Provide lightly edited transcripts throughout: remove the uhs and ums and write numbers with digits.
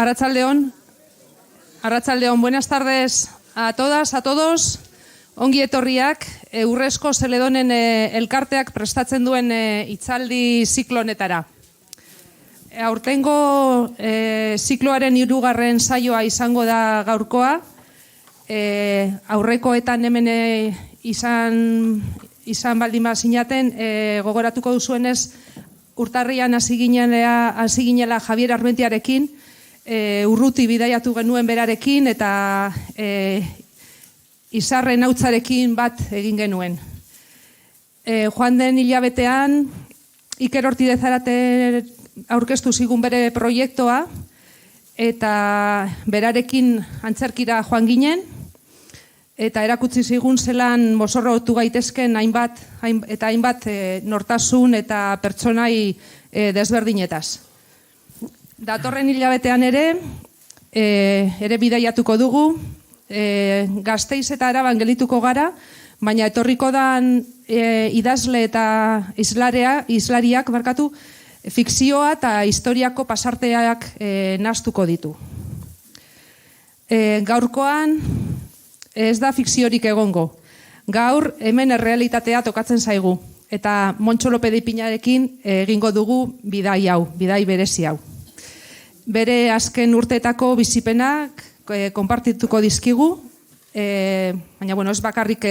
Arratsaldeon. Arratsaldeon, buenas tardes a todas, a todos. Ongi etorriak, Urrezko Zeledonen elkarteak prestatzen duen hitzaldi ziklo honetara. Aurtengo zikloaren 3. saioa izango da gaurkoa. Aurrekoetan hemen izan baldin bazinaten, gogoratuko duzuenez, urtarrian hasi ginela Javier Armentiarekin, urruti bidaiatu genuen berarekin eta izarren hautzarekin bat egin genuen. Joan den hilabetean, Iker Ortidez Zarate aurkeztu zigun bere proiektua eta berarekin antzerkira joan ginen eta erakutsi zigun zelan mozorrotu gaitezken hainbat nortasun eta pertsonai desberdinetaz. Datorren hilabetean ere bidaiatuko dugu, Gasteiz eta Araban gelituko gara, baina etorriko dan idazle eta islariak fikzioa eta historiako pasarteak nahastuko ditu. Gaurkoan ez da fikziorik egongo. Gaur hemen errealitatea tokatzen zaigu eta Montxo Lope de Ipinarekin egingo dugu bidai berezi hau. Bere azken urteetako bizipenak konpartituko dizkigu, baina ez bakarrik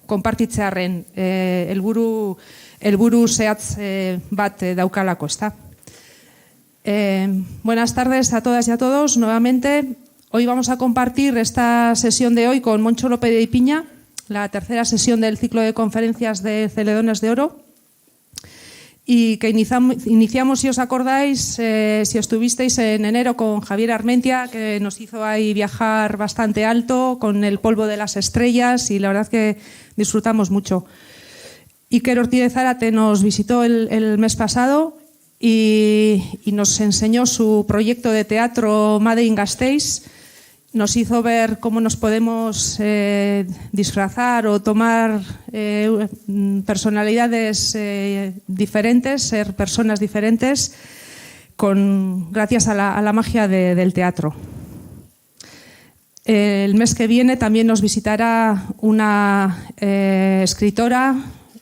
konpartitzearren helburu zehatz bat daukalako, ezta. Buenas tardes a todas y a todos. Nuevamente, hoy vamos a compartir esta sesión de hoy con Montxo Lope de Ipiña, la tercera sesión del ciclo de conferencias de Celedones de Oro, y que iniciamos, si os acordáis, si estuvisteis en enero con Javier Armentia, que nos hizo ahí viajar bastante alto con el polvo de las estrellas y la verdad que disfrutamos mucho. Iker Ortidez Zarate nos visitó el mes pasado y nos enseñó su proyecto de teatro Made in Gasteiz. Nos hizo ver cómo nos podemos disfrazar o tomar personalidades diferentes, ser personas diferentes, gracias a la magia del teatro. El mes que viene también nos visitará una escritora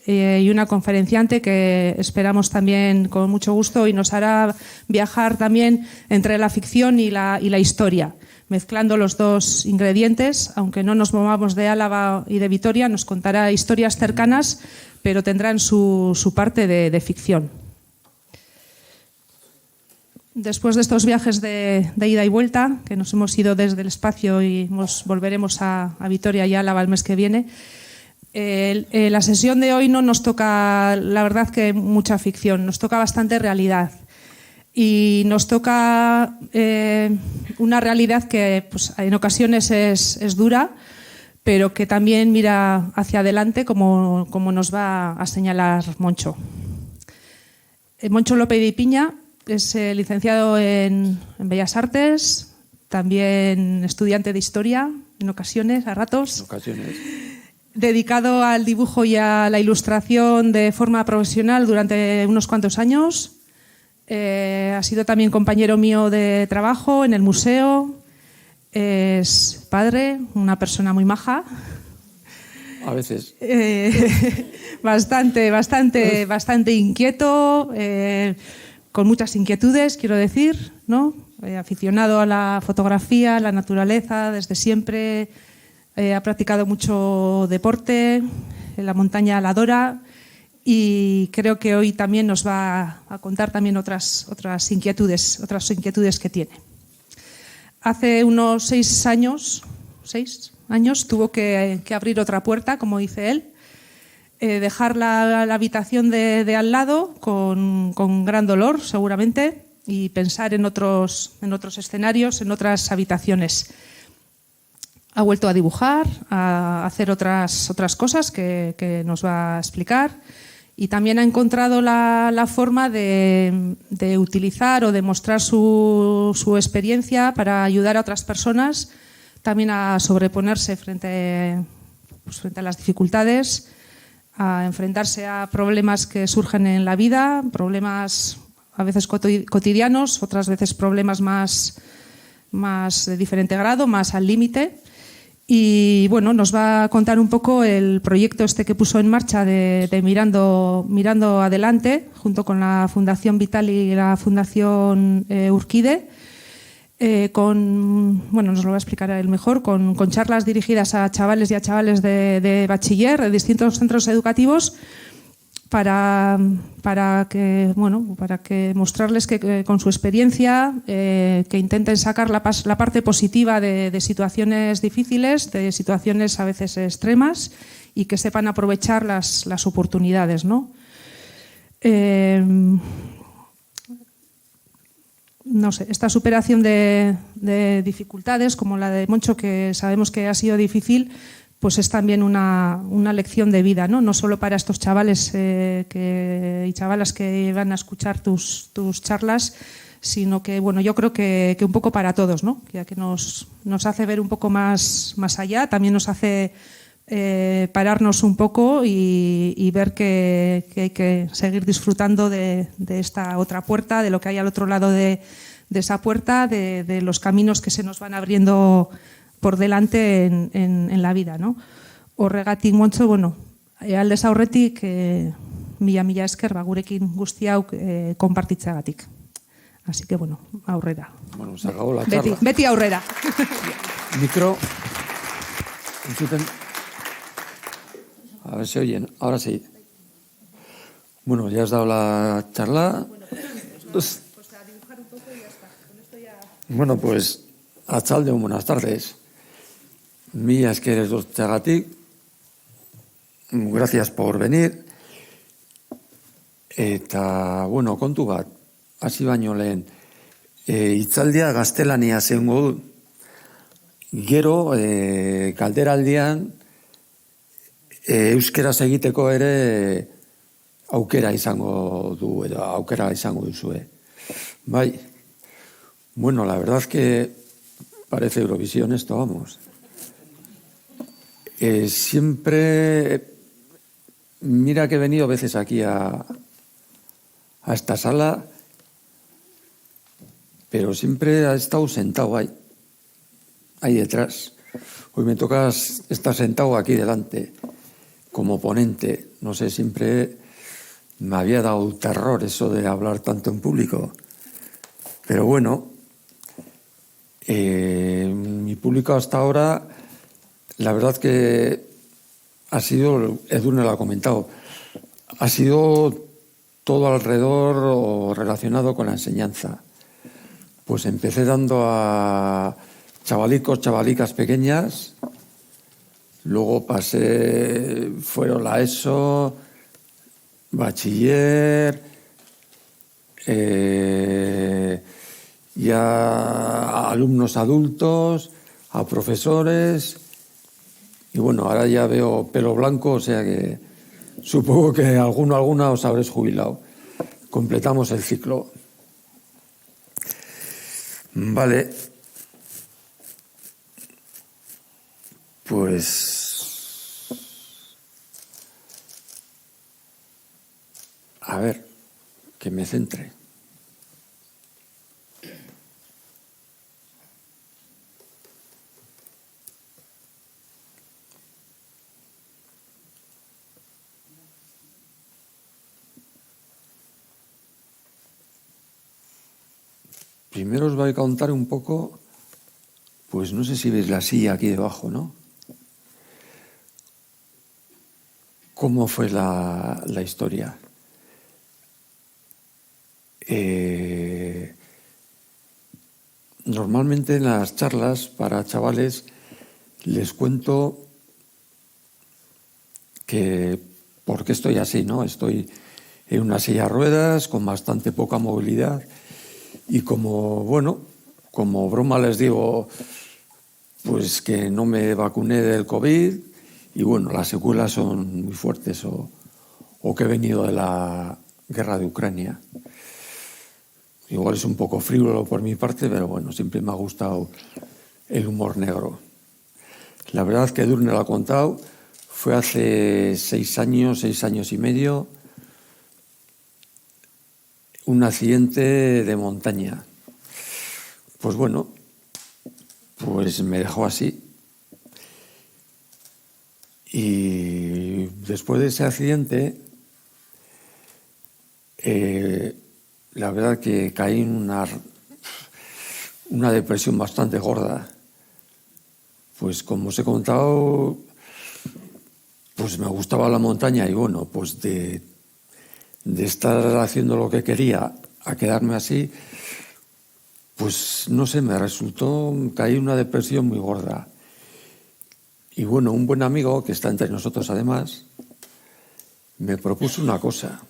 y una conferenciante que esperamos también con mucho gusto y nos hará viajar también entre la ficción y la historia, mezclando los dos ingredientes. Aunque no nos movamos de Álava y de Vitoria, nos contará historias cercanas, pero tendrán su parte de ficción. Después de estos viajes de ida y vuelta, que nos hemos ido desde el espacio y volveremos a Vitoria y Álava el mes que viene, la sesión de hoy no nos toca, la verdad, que mucha ficción, nos toca bastante realidad. Y nos toca una realidad que en ocasiones es dura, pero que también mira hacia adelante, como nos va a señalar Montxo. Montxo Lope de Ipiña es licenciado en Bellas Artes, también estudiante de Historia, en ocasiones, a ratos. Dedicado al dibujo y a la ilustración de forma profesional durante unos cuantos años. Ha sido también compañero mío de trabajo en el museo. Es padre, una persona muy maja. A veces. Bastante inquieto, con muchas inquietudes, quiero decir, ¿no? Aficionado a la fotografía, a la naturaleza, desde siempre. Ha practicado mucho deporte, en la montaña la adora. Y creo que hoy también nos va a contar también otras inquietudes que tiene. Hace unos 6 años tuvo que abrir otra puerta, como dice él, dejar la habitación de al lado con gran dolor, seguramente, y pensar en otros escenarios, en otras habitaciones. Ha vuelto a dibujar, a hacer otras cosas que nos va a explicar. Y también ha encontrado la forma de utilizar o de mostrar su experiencia para ayudar a otras personas también a sobreponerse frente a las dificultades, a enfrentarse a problemas que surgen en la vida, problemas a veces cotidianos, otras veces problemas más de diferente grado, más al límite. Y bueno, nos va a contar un poco el proyecto este que puso en marcha de Mirando Adelante, junto con la Fundación Vital y la Fundación Urquide. Nos lo va a explicar él mejor, con charlas dirigidas a chavales y a chavales de bachiller de distintos centros educativos para que mostrarles que con su experiencia que intenten sacar la parte positiva de situaciones difíciles, de situaciones a veces extremas, y que sepan aprovechar las oportunidades, ¿no? No sé, esta superación de dificultades, como la de Moncho, que sabemos que ha sido difícil, pues es también una lección de vida, ¿no? No solo para estos chavales y chavalas que van a escuchar tus charlas, sino que, bueno, yo creo que un poco para todos, ¿no? Que nos hace ver un poco más allá, también nos hace pararnos un poco y ver que hay que seguir disfrutando de esta otra puerta, de lo que hay al otro lado de esa puerta, de los caminos que se nos van abriendo por delante en la vida, ¿no? Horregatik, Montxo, bueno, aldez aurretik mila esker gurekin guzti hau konpartitzeagatik. Así que, bueno, aurrera. Bueno, se acabó la charla. Beti aurrera. Micro. A ver si oyen. Ahora sí. Bueno, ya has dado la charla. Pues a dibujar un poco y ya está. Con esto ya... Bueno, pues, Arratsaldeon, buenas tardes. Mila esker etortzeagatik. Gracias por venir. Eta, bueno, kontu bat, hasi baino lehen, hitzaldia gaztelania zengo du. Gero, galderaldian, euskeraz egiteko ere aukera izango du, edo aukera izango duzue. Bai, bueno, la verdad es que parece Eurovisión esto, vamos. Siempre, mira que he venido veces aquí a esta sala, pero siempre ha estado sentado ahí detrás. Hoy me toca estar sentado aquí delante, como ponente. No sé, siempre me había dado terror eso de hablar tanto en público. Pero bueno, mi público hasta ahora, la verdad que ha sido, Edurne lo ha comentado, ha sido todo alrededor o relacionado con la enseñanza. Pues empecé dando a chavalicos, chavalicas pequeñas, luego fueron la ESO, bachiller, ya a alumnos adultos, a profesores, y bueno, ahora ya veo pelo blanco, o sea que supongo que alguna os habréis jubilado. Completamos el ciclo. Vale. Pues... a ver, que me centre. Primero os voy a contar un poco, pues no sé si veis la silla aquí debajo, ¿no? ¿Cómo fue la historia? Normalmente en las charlas para chavales les cuento que por qué estoy así, ¿no? Estoy en una silla de ruedas con bastante poca movilidad. Y como broma les digo, pues que no me vacuné del COVID y bueno, las secuelas son muy fuertes o que he venido de la guerra de Ucrania. Igual es un poco frívolo por mi parte, pero bueno, siempre me ha gustado el humor negro. La verdad que Edurne lo ha contado, fue hace 6 años y medio, un accidente de montaña. Pues bueno, pues me dejó así. Y después de ese accidente, la verdad que caí en una depresión bastante gorda. Pues como os he contado, pues me gustaba la montaña y bueno, pues de estar haciendo lo que quería a quedarme así, pues no sé, caí en una depresión muy gorda. Y bueno, un buen amigo que está entre nosotros además, me propuso una cosa,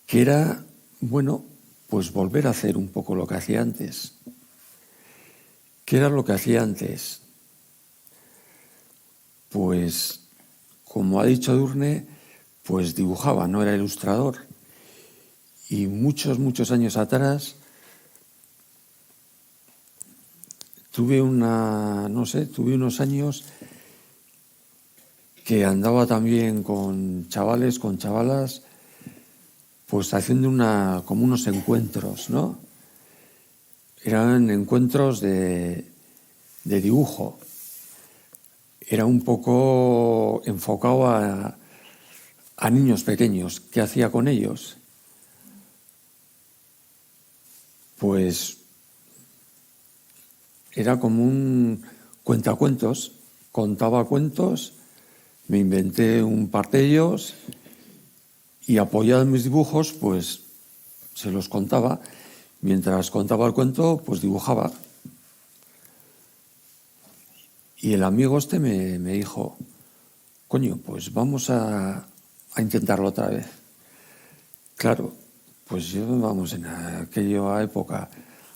que era, bueno, pues volver a hacer un poco lo que hacía antes. ¿Qué era lo que hacía antes? Pues, como ha dicho Edurne, pues dibujaba, no era ilustrador. Y muchos años atrás tuve unos años que andaba también con chavales, con chavalas, pues haciendo como unos encuentros, ¿no? Eran encuentros de dibujo. Era un poco enfocado a niños pequeños. ¿Qué hacía con ellos? Pues era como un cuentacuentos. Contaba cuentos, me inventé un par de ellos y apoyado en mis dibujos, pues se los contaba. Mientras contaba el cuento, pues dibujaba. Y el amigo este me dijo, coño, pues vamos a intentarlo otra vez. Claro, pues yo, vamos, en aquella época,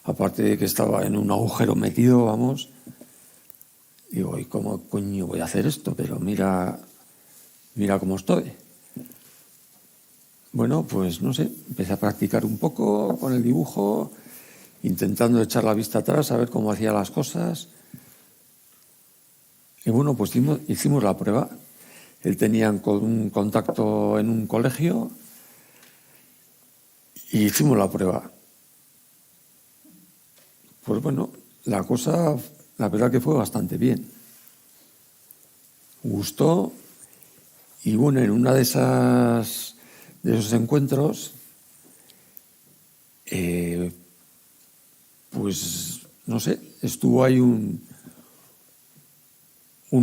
aparte de que estaba en un agujero metido, vamos, digo, ¿y cómo coño voy a hacer esto? Pero mira cómo estoy. Bueno, pues no sé, empecé a practicar un poco con el dibujo, intentando echar la vista atrás, a ver cómo hacía las cosas. Y bueno, pues hicimos la prueba. Él tenía un contacto en un colegio y hicimos la prueba. Pues bueno, la cosa, la verdad que fue bastante bien. Gustó y bueno, en una de esos encuentros, pues no sé, estuvo ahí un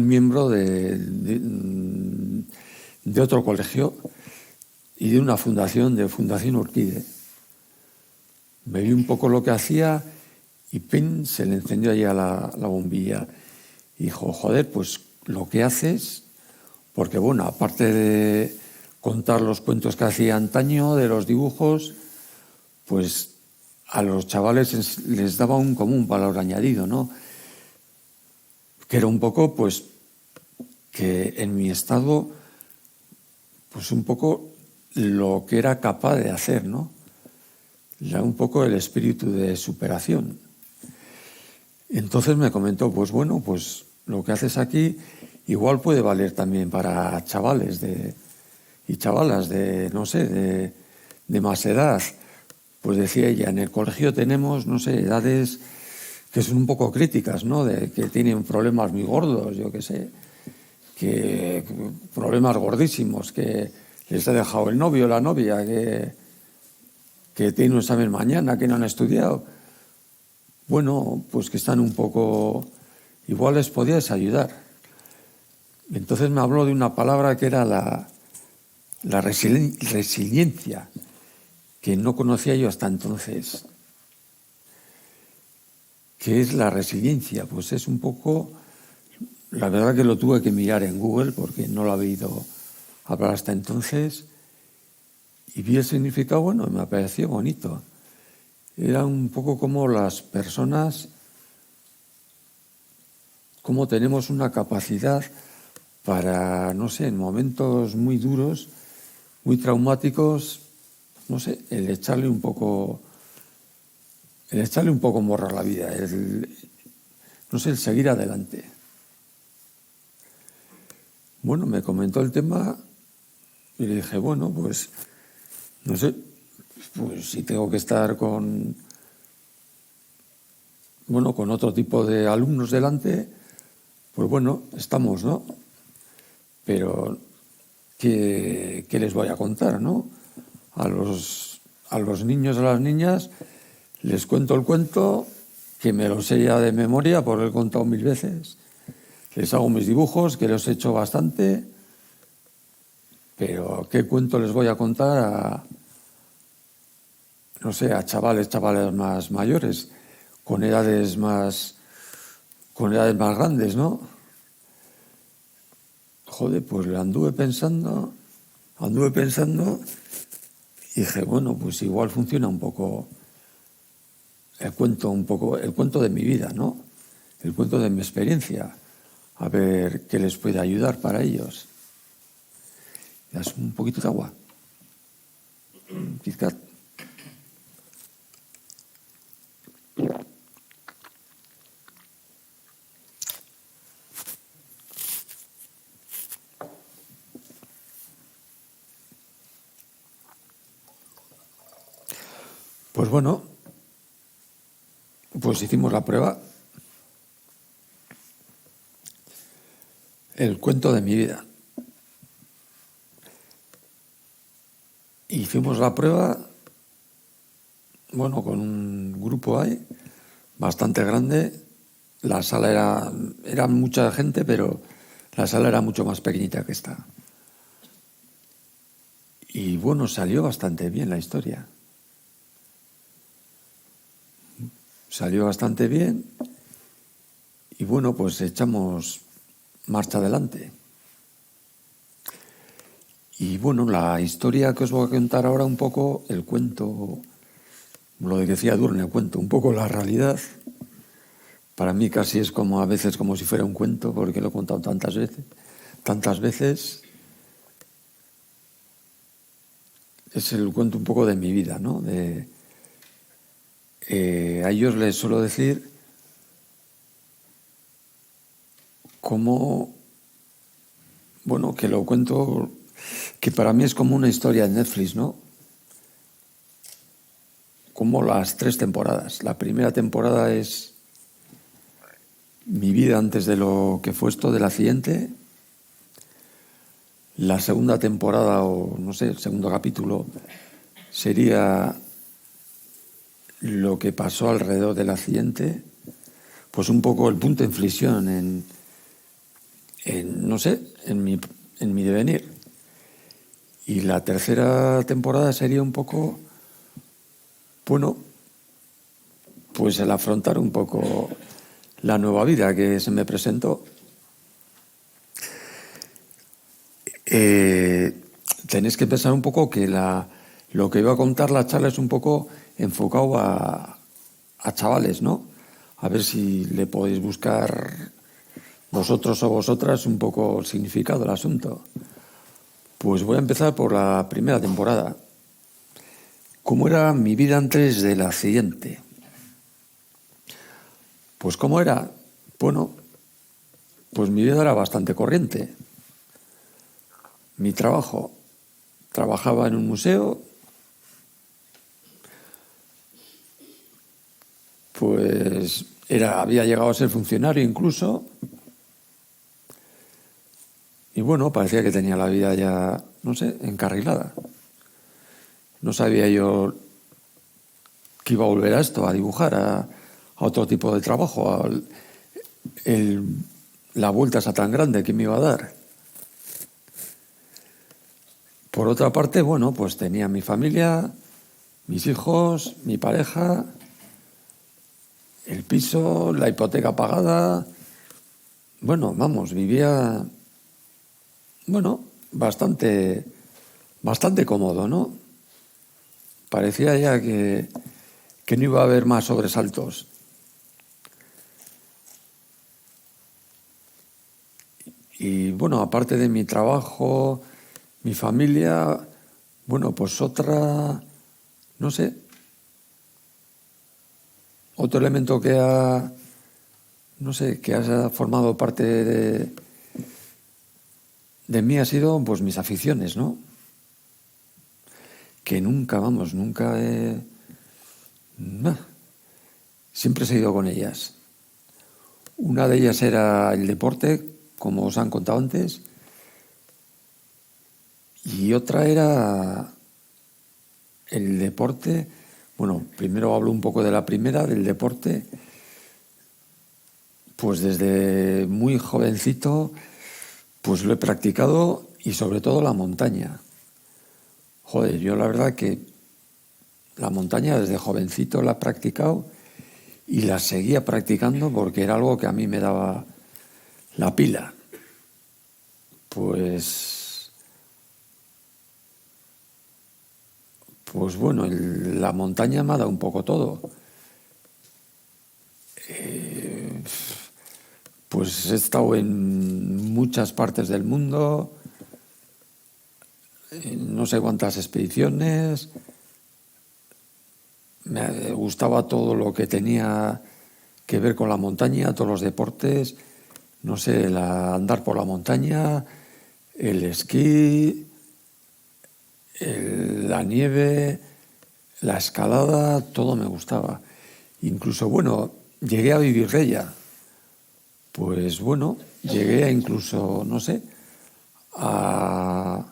miembro de otro colegio y de una fundación, de Fundación Orquídea. Me vi un poco lo que hacía y ¡pin! Se le encendió allí a la bombilla. Y dijo, joder, pues lo que haces, porque bueno, aparte de contar los cuentos que hacía antaño, de los dibujos, pues a los chavales les daba un valor añadido, ¿no? Que era un poco, pues, que en mi estado, pues un poco lo que era capaz de hacer, ¿no? Ya un poco el espíritu de superación. Entonces me comentó, pues bueno, pues lo que haces aquí igual puede valer también para chavales y chavalas de, no sé, de más edad. Pues decía ella, en el colegio tenemos, no sé, edades que son un poco críticas, ¿no? De que tienen problemas muy gordos, yo qué sé, que problemas gordísimos, que les ha dejado el novio o la novia, que tiene un examen mañana, que no han estudiado. Bueno, pues que están un poco, igual les podías ayudar. Entonces me habló de una palabra que era la resiliencia, que no conocía yo hasta entonces. ¿Qué es la resiliencia? Pues es un poco, la verdad que lo tuve que mirar en Google porque no lo había oído hablar hasta entonces, y vi el significado, bueno, me pareció bonito. Era un poco como las personas, como tenemos una capacidad para, no sé, en momentos muy duros, muy traumáticos, no sé, el echarle un poco morro a la vida, no sé, el seguir adelante. Bueno, me comentó el tema y le dije, bueno, pues, no sé, pues si tengo que estar con bueno, con otro tipo de alumnos delante, pues bueno, estamos, ¿no? Pero, ¿qué les voy a contar, no? A los niños, a las niñas, les cuento el cuento, que me lo sé ya de memoria, porque lo he contado 1000 veces. Les hago mis dibujos, que los he hecho bastante, pero ¿qué cuento les voy a contar no sé, a chavales más mayores, con edades más grandes, ¿no? Joder, pues anduve pensando y dije, bueno, pues igual funciona un poco el cuento de mi vida, ¿no? El cuento de mi experiencia, a ver qué les puede ayudar para ellos. ¿Das un poquito de agua? Kit-Kat. Pues bueno, pues hicimos la prueba. El cuento de mi vida. Hicimos la prueba, bueno, con un grupo ahí, bastante grande. La sala era mucha gente, pero la sala era mucho más pequeñita que esta. Y bueno, salió bastante bien la historia. Salió bastante bien y bueno, pues echamos marcha adelante. Y bueno, la historia que os voy a contar ahora un poco, el cuento, lo que decía Durne, el cuento, un poco la realidad. Para mí casi es como a veces como si fuera un cuento, porque lo he contado tantas veces. Es el cuento un poco de mi vida, ¿no? A ellos les suelo decir cómo, bueno, que lo cuento, que para mí es como una historia de Netflix, ¿no? Como las 3 temporadas. La primera temporada es mi vida antes de lo que fue esto del accidente. La segunda temporada, o no sé, el segundo capítulo, sería lo que pasó alrededor del accidente, pues un poco el punto de inflexión en no sé, en mi devenir. Y la tercera temporada sería un poco, bueno, pues el afrontar un poco la nueva vida que se me presentó. Tenéis que pensar un poco que lo que iba a contar la charla es un poco enfocado a chavales, ¿no? A ver si le podéis buscar vosotros o vosotras un poco el significado del asunto. Pues voy a empezar por la primera temporada. ¿Cómo era mi vida antes del accidente? Pues ¿cómo era? Bueno, pues mi vida era bastante corriente. Mi trabajo, trabajaba en un museo, pues había llegado a ser funcionario incluso, y bueno, parecía que tenía la vida ya, no sé, encarrilada. No sabía yo que iba a volver a esto, a dibujar, a otro tipo de trabajo, la vuelta esa tan grande que me iba a dar. Por otra parte, bueno, pues tenía mi familia, mis hijos, mi pareja, el piso, la hipoteca pagada. Bueno, vamos, vivía, bueno, bastante cómodo, ¿no? Parecía ya que no iba a haber más sobresaltos. Y bueno, aparte de mi trabajo, mi familia, bueno, pues no sé, otro elemento que ha formado parte de mí ha sido pues mis aficiones, ¿no? Que nunca siempre he seguido con ellas. Una de ellas era el deporte, como os han contado antes, y otra era el deporte. Bueno, primero hablo un poco de la primera, del deporte. Pues desde muy jovencito, pues lo he practicado, y sobre todo la montaña. Joder, yo la verdad que la montaña desde jovencito la he practicado y la seguía practicando porque era algo que a mí me daba la pila. Pues bueno, la montaña me ha dado un poco todo. Pues he estado en muchas partes del mundo, en no sé cuántas expediciones. Me gustaba todo lo que tenía que ver con la montaña, todos los deportes, no sé, andar por la montaña, el esquí, la nieve, la escalada, todo me gustaba. Incluso, bueno, llegué a vivir de ella. Pues bueno, llegué a incluso, no sé, a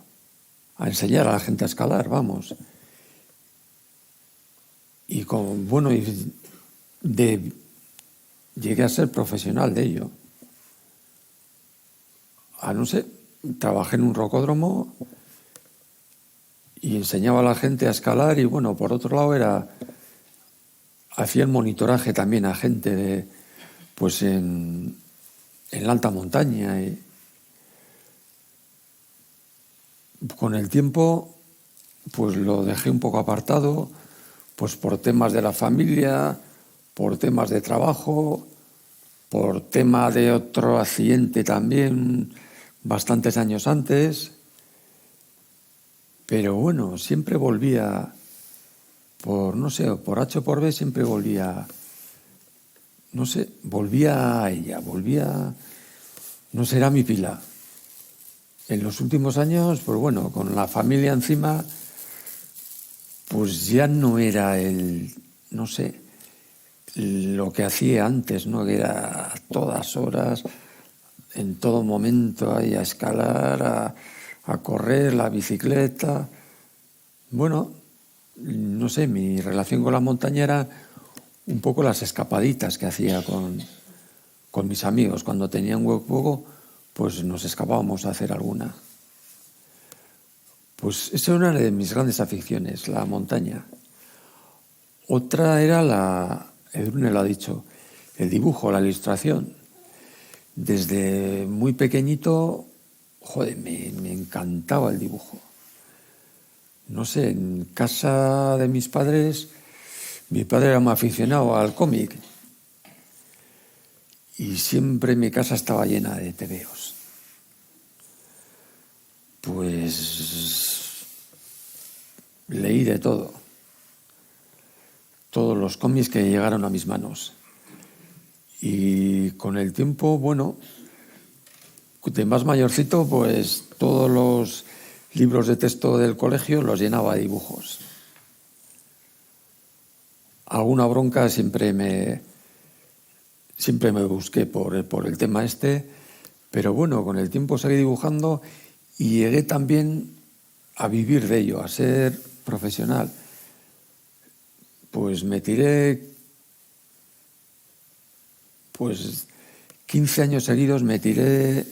enseñar a la gente a escalar, vamos. Y llegué a ser profesional de ello. No sé, trabajé en un rocódromo y enseñaba a la gente a escalar, y bueno, por otro lado hacía el monitoraje también a gente pues en la alta montaña. Y con el tiempo pues lo dejé un poco apartado, pues por temas de la familia, por temas de trabajo, por tema de otro accidente también bastantes años antes. Pero bueno, siempre volvía, por H o por B, siempre volvía, no sé, volvía a ella, no sé, era mi pila. En los últimos años, pues bueno, con la familia encima, pues ya no era no sé, lo que hacía antes, ¿no? Que era a todas horas, en todo momento, ahí a escalar, a correr, la bicicleta. Bueno, no sé, mi relación con la montaña era un poco las escapaditas que hacía con mis amigos. Cuando tenía un hueco, pues nos escapábamos a hacer alguna. Pues esa era una de mis grandes aficiones, la montaña. Otra era Edurne lo ha dicho, el dibujo, la ilustración. Desde muy pequeñito, joder, me encantaba el dibujo. No sé, en casa de mis padres, mi padre era muy aficionado al cómic y siempre mi casa estaba llena de tebeos. Pues leí de todo, todos los cómics que llegaron a mis manos. Y con el tiempo, bueno, de más mayorcito, pues todos los libros de texto del colegio los llenaba de dibujos. Alguna bronca siempre me busqué por el tema este, pero bueno, con el tiempo seguí dibujando y llegué también a vivir de ello, a ser profesional. Pues me tiré, pues 15 años seguidos me tiré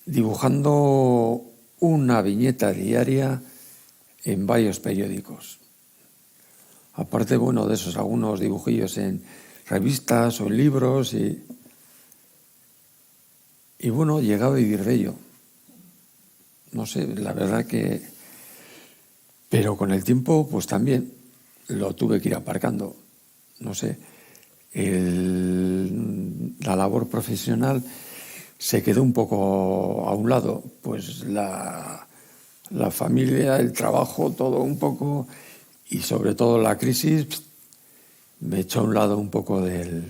dibujando una viñeta diaria en varios periódicos. Aparte, bueno, de esos algunos dibujillos en revistas o en libros y bueno, llegaba a vivir de ello. No sé, la verdad que... Pero con el tiempo, pues también lo tuve que ir aparcando. No sé, la labor profesional se quedó un poco a un lado. Pues la familia, el trabajo, todo un poco, y sobre todo la crisis me echó a un lado un poco de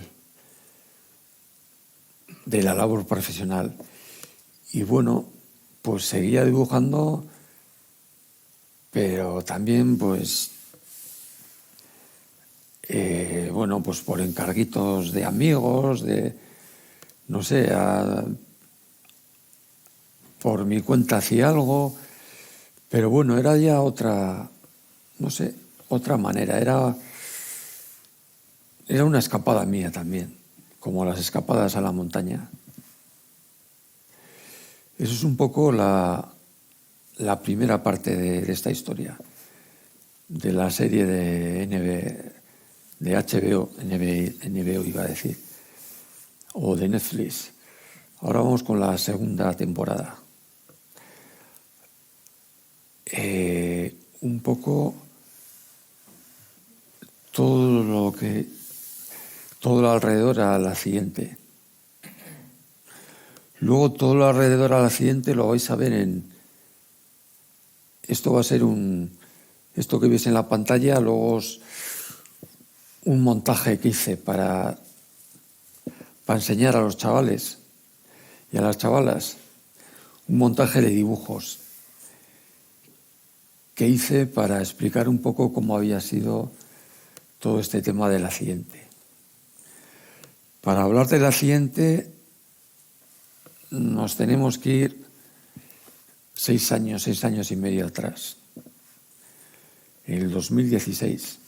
la labor profesional. Y bueno, pues seguía dibujando, pero también pues bueno, pues por encarguitos de amigos, no sé, por mi cuenta hacía algo, pero bueno, era ya otra, no sé, otra manera, era una escapada mía también, como las escapadas a la montaña. Eso es un poco la primera parte de esta historia, de la serie de HBO, NBO iba a decir, o de Netflix. Ahora vamos con la segunda temporada. Un poco todo lo alrededor al accidente. Luego todo lo alrededor al accidente lo vais a ver esto va a ser esto que veis en la pantalla, luego un montaje que hice para enseñar a los chavales y a las chavalas, un montaje de dibujos que hice para explicar un poco cómo había sido todo este tema del accidente. Para hablar del accidente nos tenemos que ir 6 años y medio atrás, en el 2016.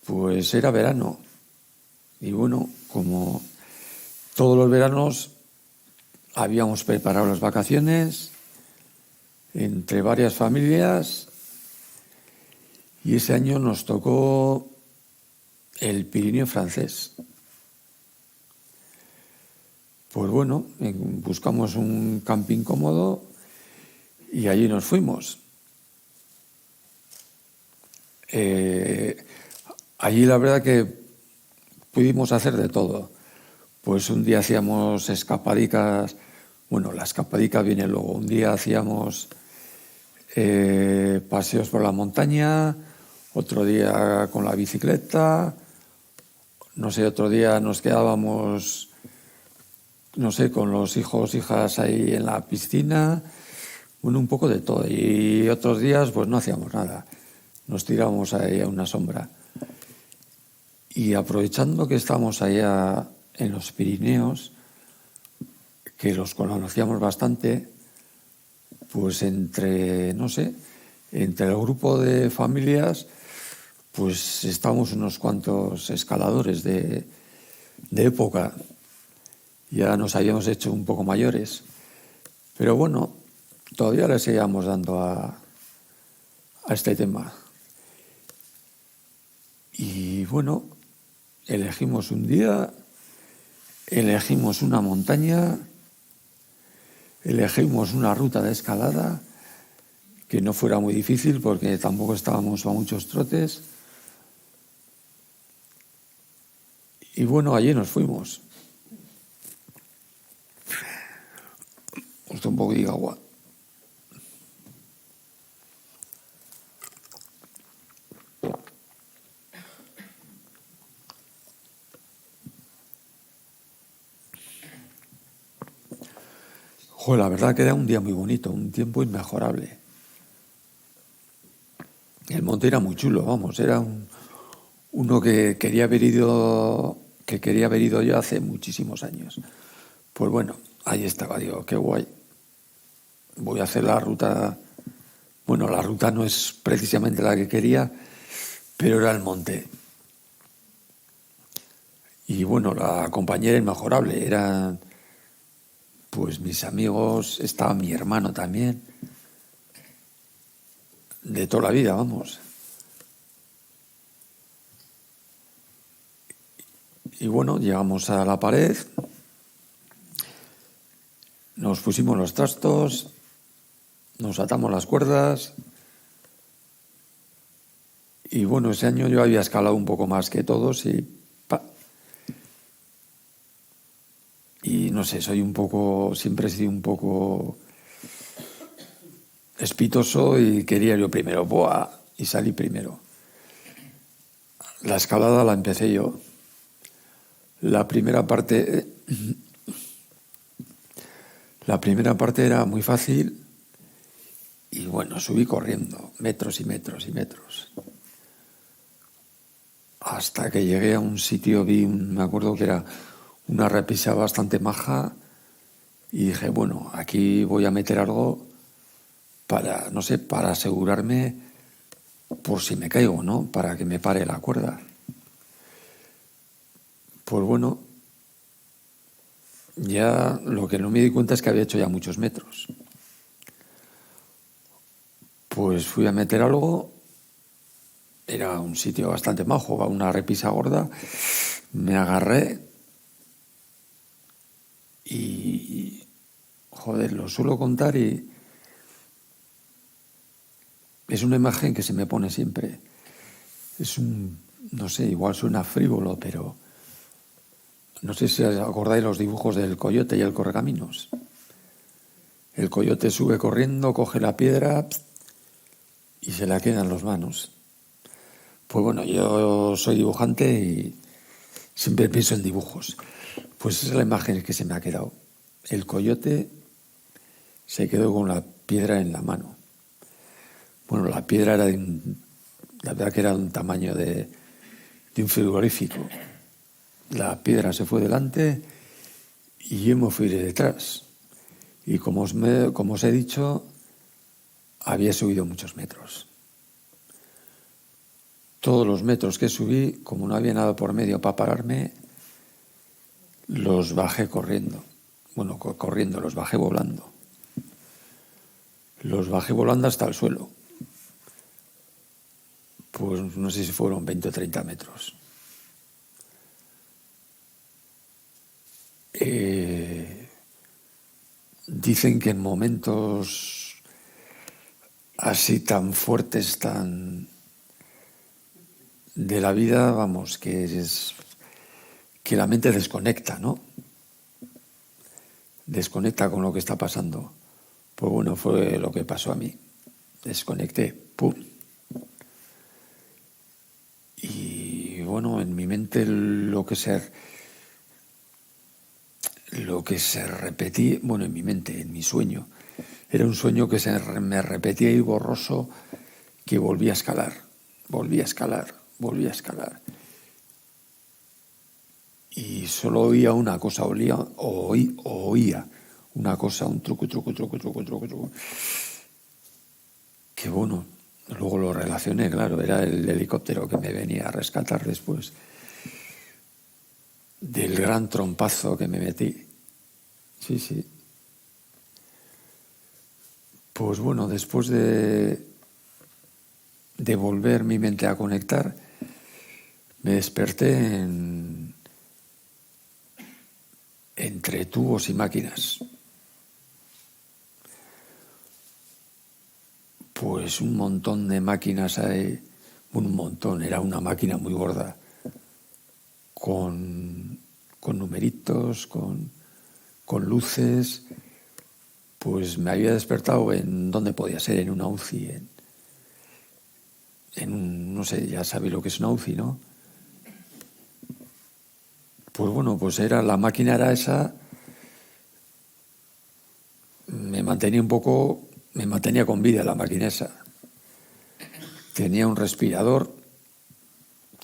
Pues era verano y bueno, como todos los veranos habíamos preparado las vacaciones entre varias familias y ese año nos tocó el Pirineo francés. Pues bueno, buscamos un camping cómodo y allí nos fuimos. Allí la verdad que pudimos hacer de todo. Pues un día hacíamos escapadicas, bueno, la escapadica viene luego. Un día hacíamos paseos por la montaña, otro día con la bicicleta, no sé, otro día nos quedábamos, no sé, con los hijas ahí en la piscina, bueno, un poco de todo. Y otros días pues no hacíamos nada, nos tirábamos ahí a una sombra. Y aprovechando que estábamos allá en los Pirineos, que los conocíamos bastante, pues entre el grupo de familias, pues estábamos unos cuantos escaladores de época. Ya nos habíamos hecho un poco mayores. Pero bueno, todavía le seguíamos dando a este tema. Y bueno, elegimos un día, elegimos una montaña, elegimos una ruta de escalada que no fuera muy difícil porque tampoco estábamos a muchos trotes. Y bueno, allí nos fuimos. Un poco de agua. Joder, la verdad que era un día muy bonito, un tiempo inmejorable. El monte era muy chulo, vamos, era uno que quería haber ido yo hace muchísimos años. Pues bueno, ahí estaba, digo, qué guay. Voy a hacer la ruta. Bueno, la ruta no es precisamente la que quería, pero era el monte. Y bueno, la compañera inmejorable, eran pues mis amigos, estaba mi hermano también, de toda la vida, vamos. Y bueno, llegamos a la pared, nos pusimos los trastos, nos atamos las cuerdas y bueno, ese año yo había escalado un poco más que todos y no sé, siempre he sido un poco espitoso y quería yo primero, ¡buah! Y salí primero. La escalada la empecé yo. La primera parte era muy fácil y bueno, subí corriendo metros y metros y metros. hasta que llegué a un sitio, me acuerdo que era una repisa bastante maja, y dije, bueno, aquí voy a meter algo para, no sé, para asegurarme por si me caigo, ¿no? Para que me pare la cuerda. Pues bueno, ya lo que no me di cuenta es que había hecho ya muchos metros. Pues fui a meter algo, era un sitio bastante majo, una repisa gorda, me agarré y, joder, lo suelo contar y es una imagen que se me pone siempre. No sé, igual suena frívolo, pero no sé si os acordáis los dibujos del coyote y el correcaminos. El coyote sube corriendo, coge la piedra y se la queda en las manos. Pues bueno, yo soy dibujante y siempre pienso en dibujos. Pues esa es la imagen que se me ha quedado. El coyote se quedó con la piedra en la mano. Bueno, la piedra era la verdad que era de un tamaño de un frigorífico. La piedra se fue delante y yo me fui de detrás. Y como os he dicho, había subido muchos metros. Todos los metros que subí, como no había nada por medio para pararme, los bajé corriendo. Bueno, corriendo, los bajé volando. Los bajé volando hasta el suelo. Pues no sé si fueron 20 o 30 metros. Dicen que en momentos así tan fuertes, tan de la vida, vamos, que la mente desconecta, ¿no? Desconecta con lo que está pasando. Pues bueno, fue lo que pasó a mí. Desconecté, ¡pum! Y bueno, en mi mente lo que se repetía, bueno, en mi mente, en mi sueño, era un sueño que me repetía y borroso, que volvía a escalar, volvía a escalar, volvía a escalar. Y solo oía una cosa, oía una cosa, un truco. Que bueno, luego lo relacioné, claro, era el helicóptero que me venía a rescatar después del gran trompazo que me metí. Sí, sí. Pues bueno, después de volver mi mente a conectar, me desperté entre tubos y máquinas. Pues un montón de máquinas hay, un montón, era una máquina muy gorda, con numeritos, con luces. Pues me había despertado ¿dónde podía ser? En una UCI, no sé, ya sabéis lo que es una UCI, ¿no? Pues bueno, pues la máquina era esa, me mantenía con vida la máquina esa. Tenía un respirador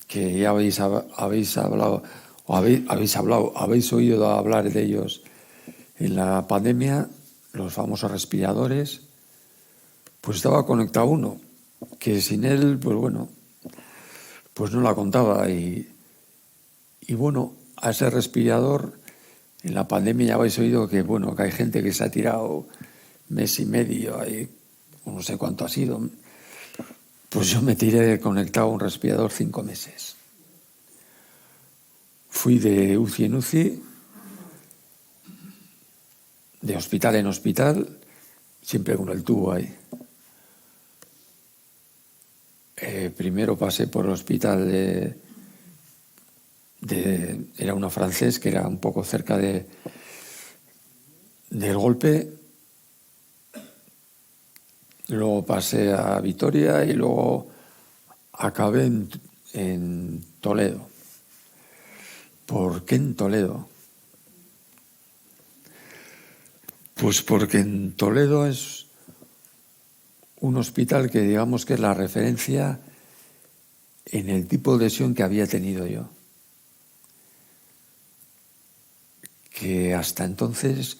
que ya habéis oído hablar de ellos en la pandemia, los famosos respiradores. Pues estaba conectado uno, que sin él, pues bueno, pues no la contaba. Y bueno, a ese respirador, en la pandemia ya habéis oído que, bueno, que hay gente que se ha tirado mes y medio, no sé cuánto ha sido. Pues yo me tiré conectado a un respirador 5 meses. Fui de UCI en UCI, de hospital en hospital, siempre con el tubo ahí. Primero pasé por el hospital era uno francés, que era un poco cerca del golpe. Luego pasé a Vitoria y luego acabé en Toledo. ¿Por qué en Toledo? Pues porque en Toledo es un hospital que digamos que es la referencia en el tipo de lesión que había tenido yo. Que hasta entonces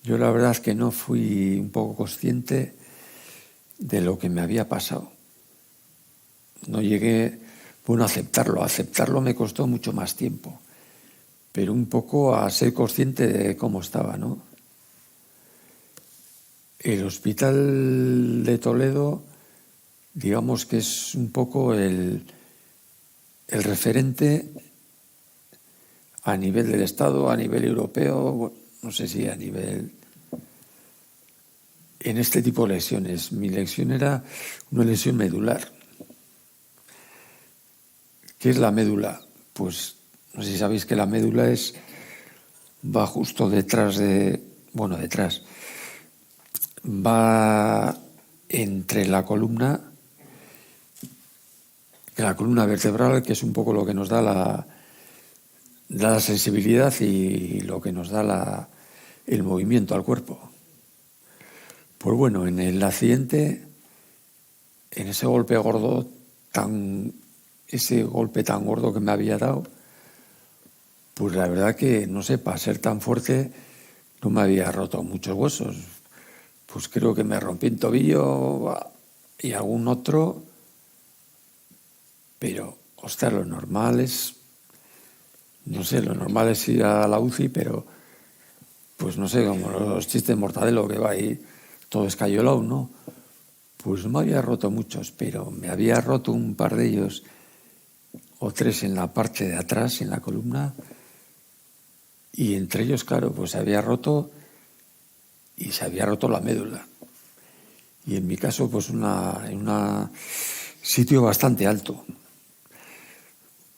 yo la verdad que no fui un poco consciente de lo que me había pasado. No llegué, bueno, a aceptarlo. Aceptarlo me costó mucho más tiempo, pero un poco a ser consciente de cómo estaba, ¿no? El Hospital de Toledo, digamos que es un poco el referente a nivel del Estado, a nivel europeo, no sé si a nivel... En este tipo de lesiones. Mi lesión era una lesión medular. ¿Qué es la médula? Pues no sé si sabéis que la médula va justo detrás de... Bueno, detrás. Va entre la columna vertebral, que es un poco lo que nos da la sensibilidad y lo que nos da el movimiento al cuerpo. Pues bueno, en el accidente, en ese golpe gordo, ese golpe tan gordo que me había dado, pues la verdad que, no sé, para ser tan fuerte no me había roto muchos huesos. Pues creo que me rompí un tobillo y algún otro, pero, ostras, lo normal es, no sé, lo normal es ir a la UCI, pero, pues no sé, como los chistes de Mortadelo que va ahí todo escayolado, ¿no? Pues no me había roto muchos, pero me había roto un par de ellos, o tres en la parte de atrás, en la columna, y entre ellos, claro, pues se había roto la médula. Y en mi caso, pues en un sitio bastante alto.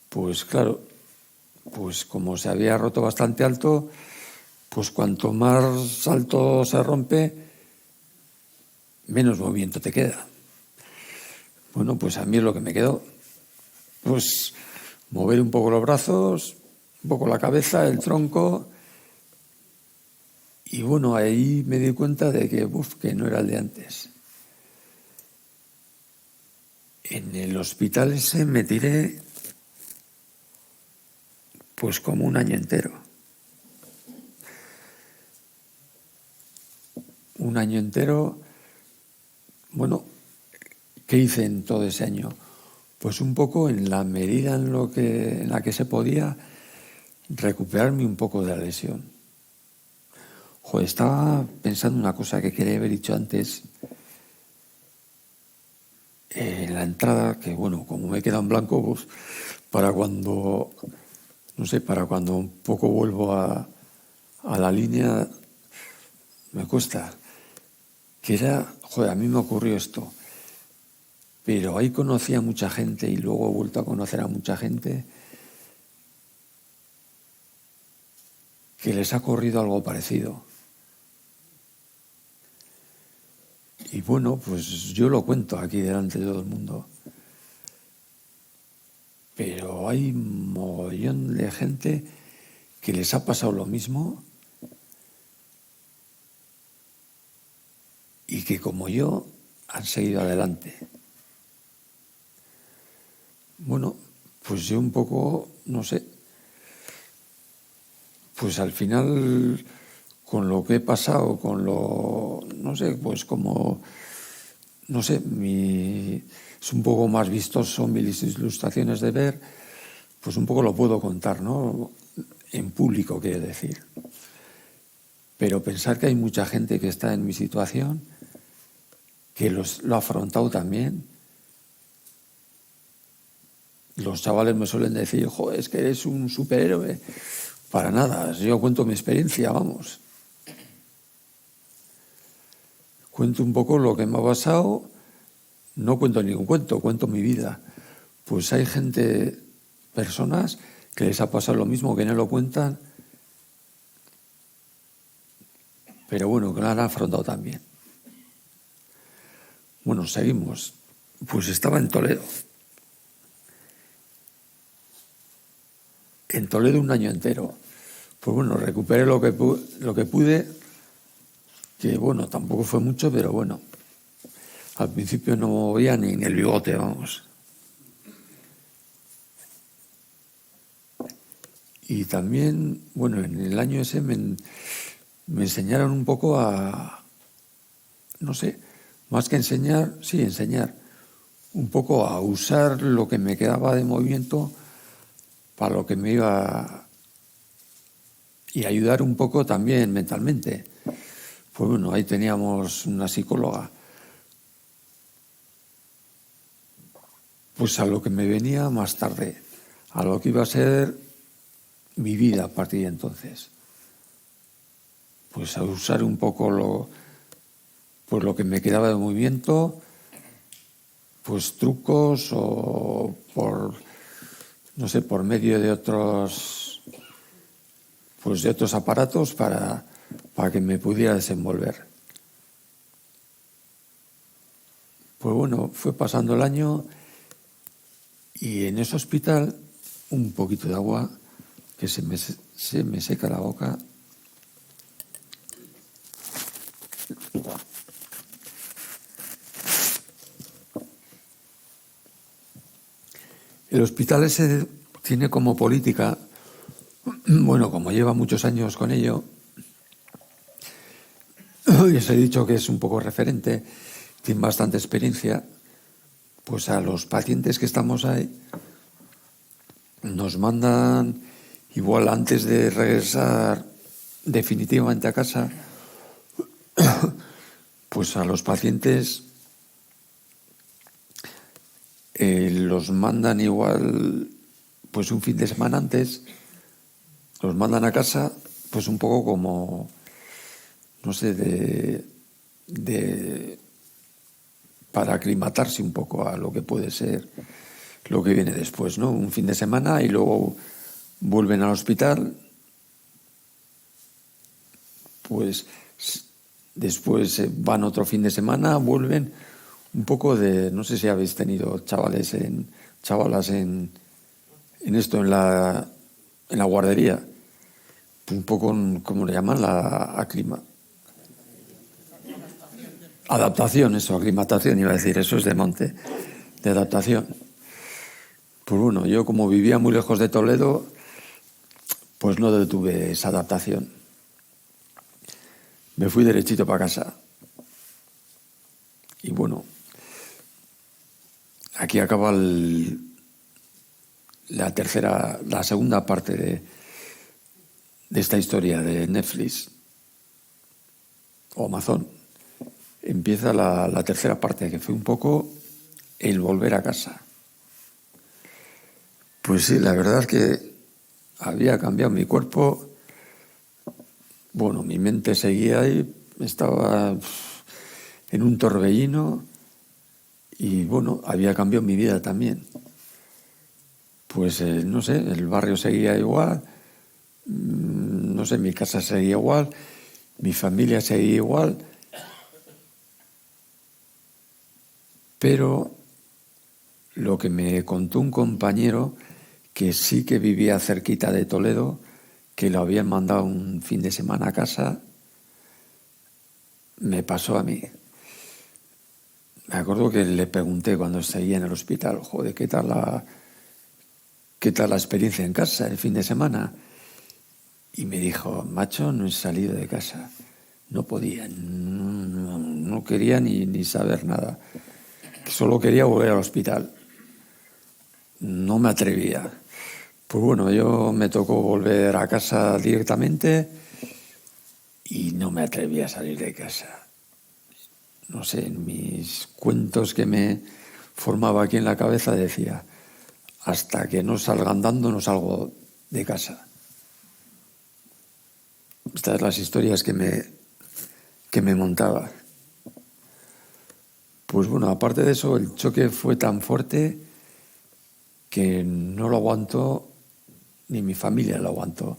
Pues claro, pues como se había roto bastante alto, pues cuanto más alto se rompe, menos movimiento te queda. Bueno, pues a mí es lo que me quedó. Pues mover un poco los brazos, un poco la cabeza, el tronco. Y bueno, ahí me di cuenta de que no era el de antes. En el hospital ese me tiré pues como un año entero. Un año entero. Bueno, ¿qué hice en todo ese año? Pues un poco en la medida en la que se podía recuperarme un poco de la lesión. Joder, estaba pensando una cosa que quería haber dicho antes en la entrada, que bueno, como me he quedado en blanco, pues para cuando un poco vuelvo a la línea, me cuesta. Que era, joder, a mí me ocurrió esto. Pero ahí conocí a mucha gente y luego he vuelto a conocer a mucha gente que les ha ocurrido algo parecido. Y bueno, pues yo lo cuento aquí delante de todo el mundo. Pero hay un mogollón de gente que les ha pasado lo mismo y que como yo han seguido adelante. Bueno, pues yo un poco, no sé, pues al final con lo que he pasado, no sé, pues como, no sé, es un poco más vistoso mis ilustraciones de ver, pues un poco lo puedo contar, ¿no? En público, quiero decir. Pero pensar que hay mucha gente que está en mi situación, que lo ha afrontado también. Los chavales me suelen decir, joder, es que eres un superhéroe. Para nada, yo cuento mi experiencia, vamos. Cuento un poco lo que me ha pasado, no cuento ningún cuento, cuento mi vida. Pues hay personas que les ha pasado lo mismo, que no lo cuentan, pero bueno, que lo han afrontado también. Bueno, seguimos. Pues estaba en Toledo. En Toledo un año entero. Pues bueno, recuperé lo que pude, que bueno, tampoco fue mucho, pero bueno. Al principio no movía ni el bigote, vamos. Y también, bueno, en el año ese me enseñaron un poco a, no sé, más que enseñar, sí, enseñar, un poco a usar lo que me quedaba de movimiento para lo que me iba y ayudar un poco también mentalmente. Pues bueno, ahí teníamos una psicóloga. Pues a lo que me venía más tarde, a lo que iba a ser mi vida a partir de entonces. Pues a usar un poco lo que me quedaba de movimiento, pues trucos o no sé, por medio de otros aparatos para que me pudiera desenvolver. Pues bueno, fue pasando el año y en ese hospital un poquito de agua que se me seca la boca. El hospital ese tiene como política, bueno, como lleva muchos años con ello, y os he dicho que es un poco referente, tiene bastante experiencia, pues a los pacientes que estamos ahí nos mandan, igual antes de regresar definitivamente a casa, pues a los pacientes los mandan igual pues un fin de semana antes, los mandan a casa pues un poco como, no sé, para aclimatarse un poco a lo que puede ser lo que viene después, ¿no? Un fin de semana y luego vuelven al hospital, pues después van otro fin de semana, vuelven un poco de, no sé si habéis tenido chavalas en esto, en la guardería, un poco, ¿cómo le llaman? Adaptación, eso, aclimatación, iba a decir, eso es de monte, de adaptación. Pues bueno, yo como vivía muy lejos de Toledo, pues no detuve esa adaptación. Me fui derechito para casa. Y bueno, aquí acaba la segunda parte de esta historia de Netflix o Amazon. Empieza la tercera parte, que fue un poco el volver a casa. Pues sí, la verdad es que había cambiado mi cuerpo. Bueno, mi mente seguía ahí, estaba en un torbellino y bueno, había cambiado mi vida también. Pues no sé, el barrio seguía igual, no sé, mi casa seguía igual, mi familia seguía igual, pero lo que me contó un compañero que sí que vivía cerquita de Toledo, que lo habían mandado un fin de semana a casa, me pasó a mí. Me acuerdo que le pregunté cuando seguía en el hospital, joder, ¿qué tal la experiencia en casa el fin de semana? Y me dijo, macho, no he salido de casa. No podía, no quería ni saber nada. Solo quería volver al hospital. No me atrevía. Pues bueno, yo me tocó volver a casa directamente y no me atrevía a salir de casa. No sé, en mis cuentos que me formaba aquí en la cabeza decía, hasta que no salga andando no salgo de casa. Estas son las historias que me montaba. Pues bueno, aparte de eso, el choque fue tan fuerte que no lo aguantó, ni mi familia lo aguantó.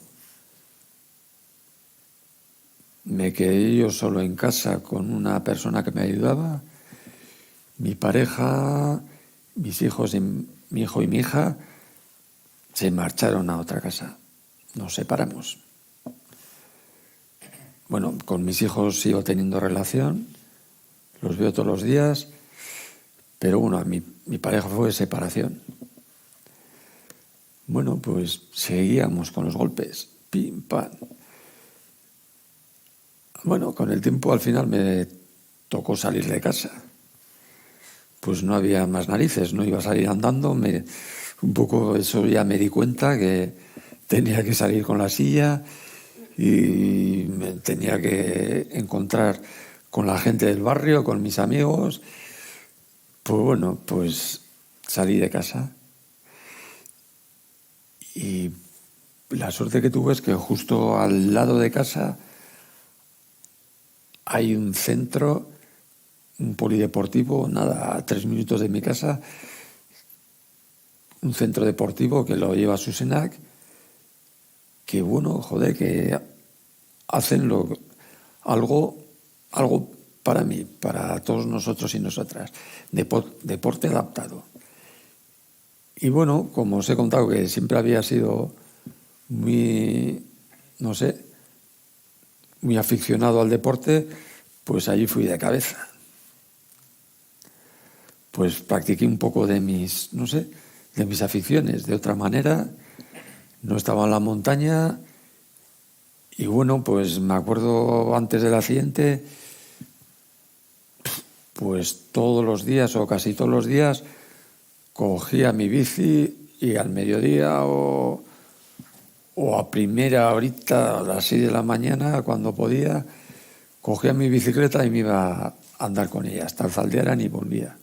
Me quedé yo solo en casa con una persona que me ayudaba, mi pareja, mis hijos, mi hijo y mi hija, se marcharon a otra casa. Nos separamos. Bueno, con mis hijos sigo teniendo relación, los veo todos los días, pero bueno, mi pareja fue de separación. Bueno, pues seguíamos con los golpes, pim, pam. Bueno, con el tiempo al final me tocó salir de casa. Pues no había más narices, no iba a salir andando. Un poco eso ya me di cuenta que tenía que salir con la silla y me tenía que encontrar con la gente del barrio, con mis amigos. Pues bueno, pues salí de casa. Y la suerte que tuve es que justo al lado de casa hay un centro, un polideportivo, nada, a 3 minutos de mi casa, un centro deportivo que lo lleva Susenac, que bueno, joder, que hacen algo para mí, para todos nosotros y nosotras, deporte adaptado. Y bueno, como os he contado que siempre había sido muy, no sé, muy aficionado al deporte, pues allí fui de cabeza. Pues practiqué un poco de mis, no sé, de mis aficiones. De otra manera, no estaba en la montaña y bueno, pues me acuerdo antes del accidente, pues todos los días o casi todos los días cogía mi bici y al mediodía o a primera horita, a las 6 de la mañana, cuando podía, cogía mi bicicleta y me iba a andar con ella hasta el Zaldiaran y volvía.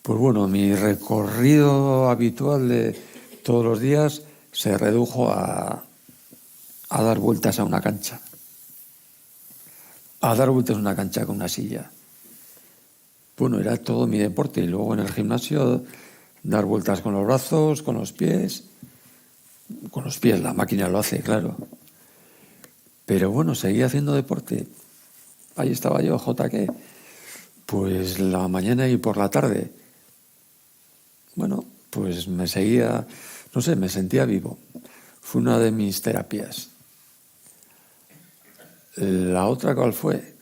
Pues bueno, mi recorrido habitual de todos los días se redujo a dar vueltas a una cancha. A dar vueltas a una cancha con una silla. Bueno, era todo mi deporte. Y luego en el gimnasio, dar vueltas con los brazos, con los pies. Con los pies, la máquina lo hace, claro. Pero bueno, seguía haciendo deporte. Ahí estaba yo, JK. Pues la mañana y por la tarde. Bueno, pues me seguía, no sé, me sentía vivo. Fue una de mis terapias. La otra, ¿cuál fue?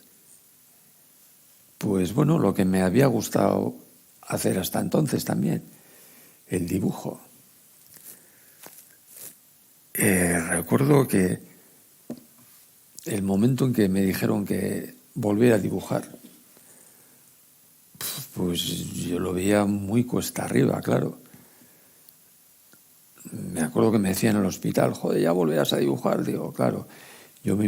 Pues bueno, lo que me había gustado hacer hasta entonces también, el dibujo. Recuerdo que el momento en que me dijeron que volviera a dibujar, pues yo lo veía muy cuesta arriba, claro. Me acuerdo que me decían en el hospital, joder, ya volverás a dibujar. Digo, claro, yo me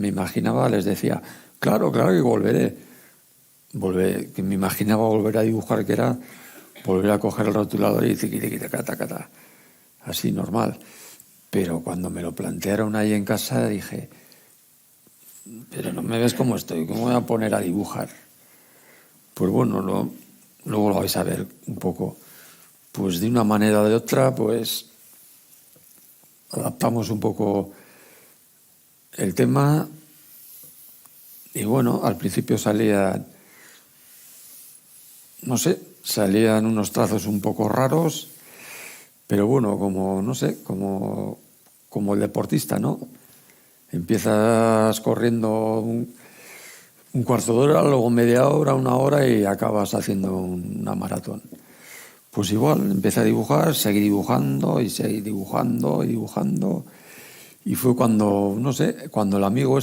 imaginaba, les decía, claro que volveré. Que me imaginaba volver a dibujar, que era volver a coger el rotulador y tiquitiquitacatacata, así normal. Pero cuando me lo plantearon ahí en casa dije, pero no me ves cómo estoy, ¿cómo voy a poner a dibujar? Pues bueno, luego lo vais a ver un poco. Pues de una manera o de otra, pues adaptamos un poco el tema y bueno, al principio salían unos trazos un poco raros, pero bueno, como, no sé, como el deportista, ¿no? Empiezas corriendo un cuarto de hora, luego media hora, una hora y acabas haciendo una maratón. Pues igual, empecé a dibujar, seguí dibujando y seguí dibujando y dibujando. Y fue cuando, no sé, cuando el amigo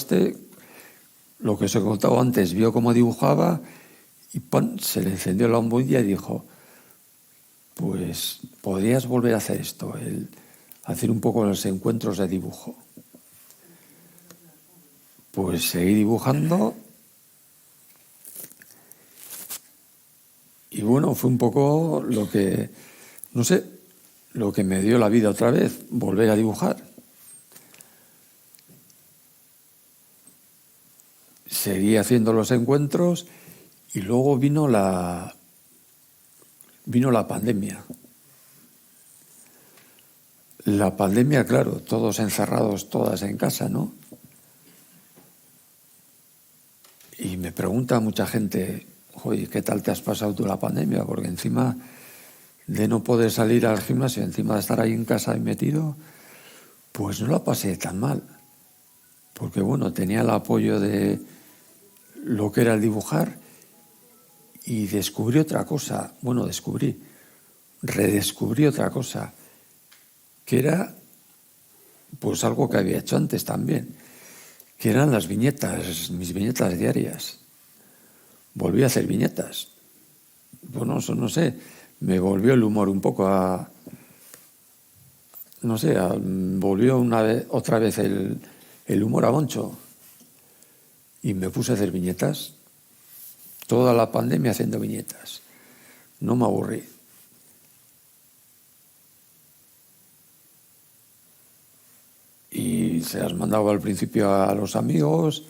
lo que os he contado antes, vio cómo dibujaba y ¡pum!, se le encendió la bombilla y dijo, pues podrías volver a hacer esto, hacer un poco los encuentros de dibujo. Pues seguí dibujando y bueno, fue un poco lo que, no sé, lo que me dio la vida otra vez, volver a dibujar. Seguí haciendo los encuentros y luego vino la pandemia. La pandemia, claro, todos encerrados, todas en casa, ¿no? Y me pregunta mucha gente, oye, ¿qué tal te has pasado tú la pandemia? Porque encima de no poder salir al gimnasio, encima de estar ahí en casa y metido, pues no la pasé tan mal. Porque bueno, tenía el apoyo de lo que era el dibujar y descubrí otra cosa. Bueno, redescubrí otra cosa, que era pues algo que había hecho antes también, que eran las viñetas, mis viñetas diarias. Volví a hacer viñetas. Bueno, eso no sé, me volvió el humor un poco a... No sé, volvió otra vez el humor a Moncho. Y me puse a hacer viñetas. Toda la pandemia haciendo viñetas. No me aburrí. Y se las mandaba al principio a los amigos,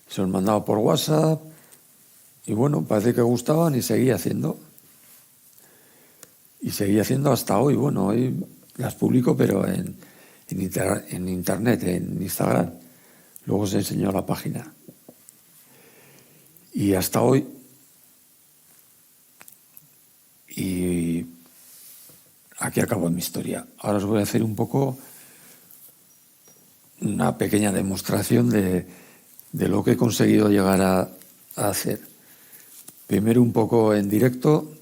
se los mandaba por WhatsApp. Y bueno, parece que gustaban y seguía haciendo. Y seguía haciendo hasta hoy. Bueno, hoy las publico, pero en internet, en Instagram. Luego os enseño la página. Y hasta hoy. Y aquí acabo mi historia. Ahora os voy a hacer un poco una pequeña demostración de lo que he conseguido llegar a hacer. Primero un poco en directo.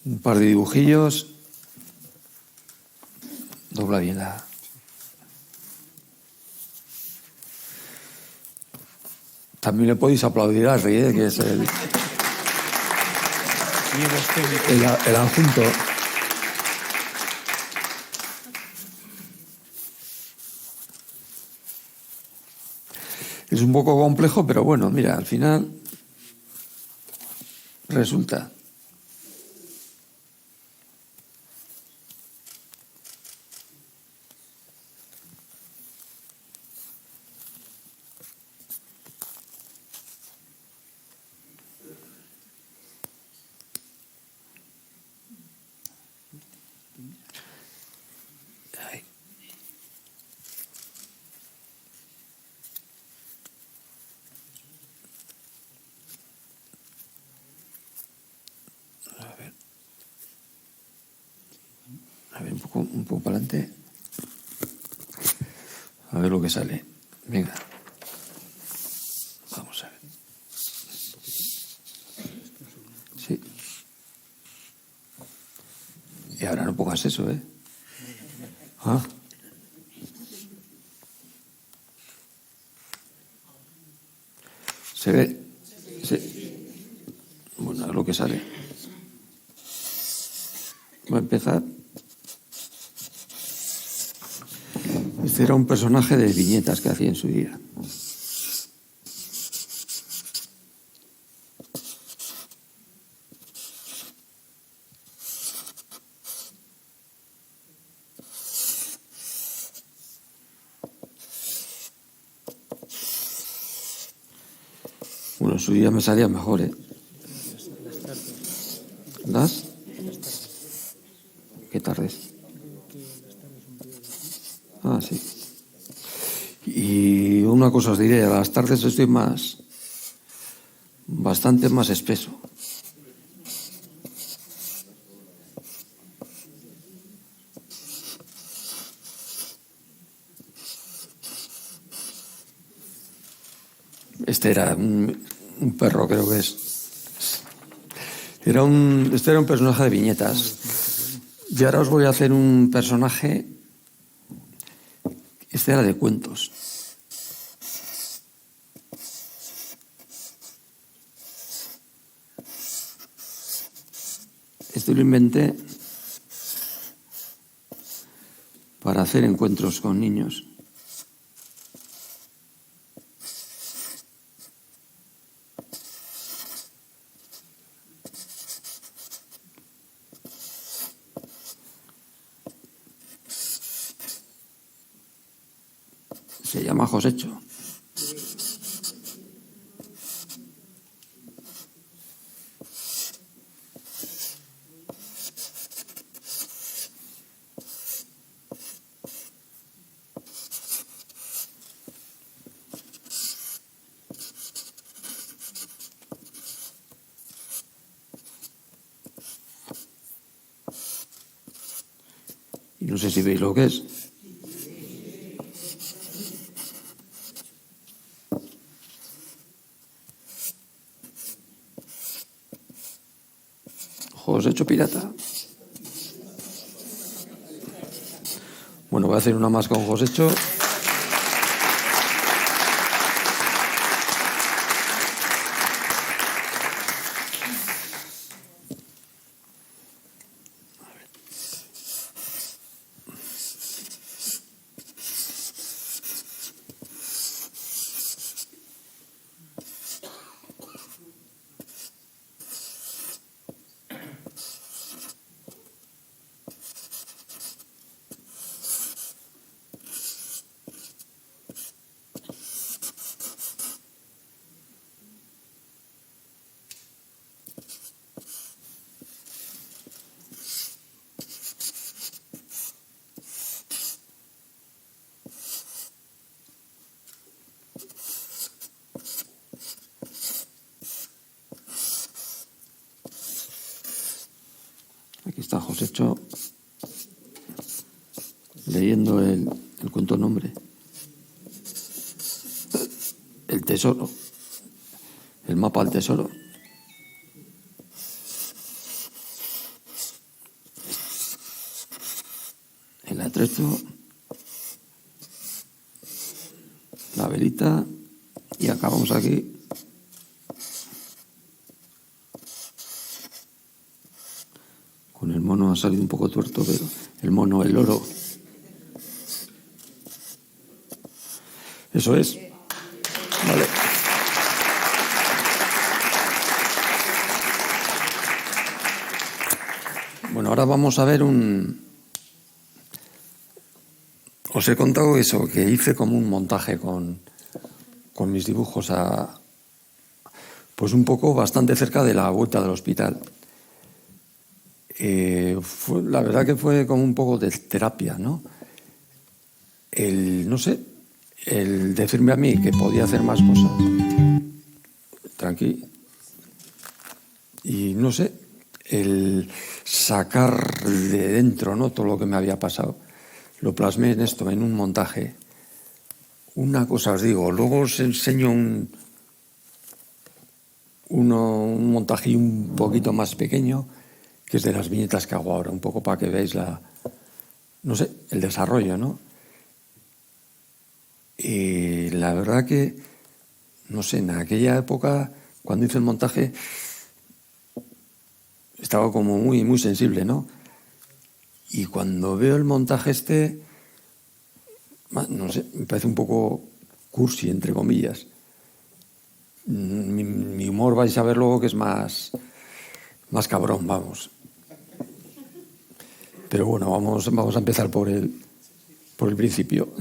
Un par de dibujillos. Dobla bien la... También le podéis aplaudir a Rie, que es el adjunto. Es un poco complejo, pero bueno, mira, al final resulta. Ay. A ver, un poco para adelante. A ver lo que sale. Venga. Vamos a ver. Sí. Y ahora no pongas eso, ¿eh? Ah. ¿Se ve? Sí. Bueno, a ver lo que sale. Voy a empezar. Este era un personaje de viñetas que hacía en su día. Bueno, en su día me salía mejor, ¿eh? ¿Las? ¿Qué tardes? Ah, sí. Y una cosa os diré, a las tardes estoy bastante más espeso. Este era un perro, creo que es. Este era un personaje de viñetas. Y ahora os voy a hacer un personaje. Este era de cuentos. Este lo inventé para hacer encuentros con niños. Se llama Josecho. Y no sé si veis lo que es. Josécho Pirata. Bueno, voy a hacer una más con Josécho. Aquí está Josécho leyendo el cuento nombre. El tesoro. El mapa al tesoro. El atrecho. La velita. Y acabamos aquí. Con el mono ha salido un poco tuerto, pero el mono, el oro. Eso es. Vale. Bueno, ahora vamos a ver Os he contado eso, que hice como un montaje con mis dibujos pues un poco bastante cerca de la vuelta del hospital. La verdad que fue como un poco de terapia, ¿no? No sé, el decirme a mí que podía hacer más cosas, tranqui, y no sé, el sacar de dentro, ¿no?, todo lo que me había pasado, lo plasmé en esto, en un montaje. Una cosa os digo, luego os enseño un montaje un poquito más pequeño, que es de las viñetas que hago ahora, un poco para que veáis el desarrollo, ¿no? Y la verdad que, no sé, en aquella época, cuando hice el montaje, estaba como muy, muy sensible, ¿no? Y cuando veo el montaje no sé, me parece un poco cursi, entre comillas. Mi humor vais a ver luego que es más cabrón, vamos. Pero bueno, vamos a empezar por el principio.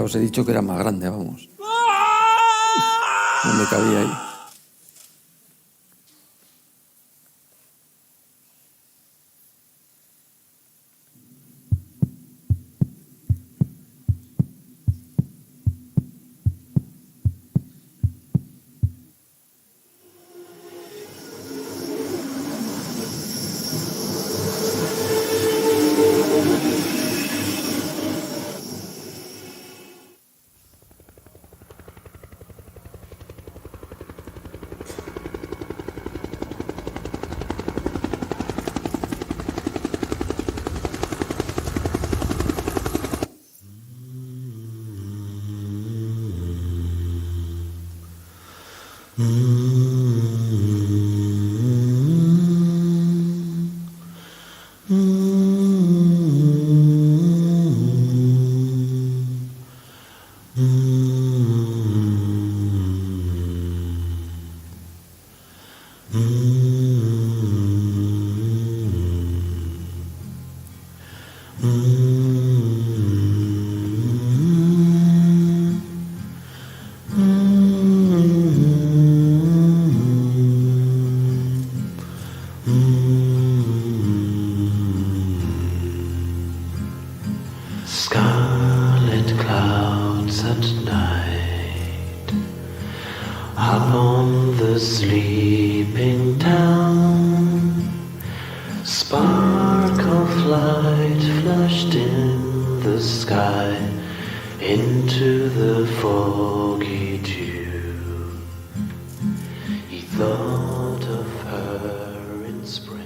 Os he dicho que era más grande, vamos. No me cabía ahí. Scarlet clouds at night upon the sleeping town. Spark of light flashed in the sky into the foggy dew. He thought of her in spring.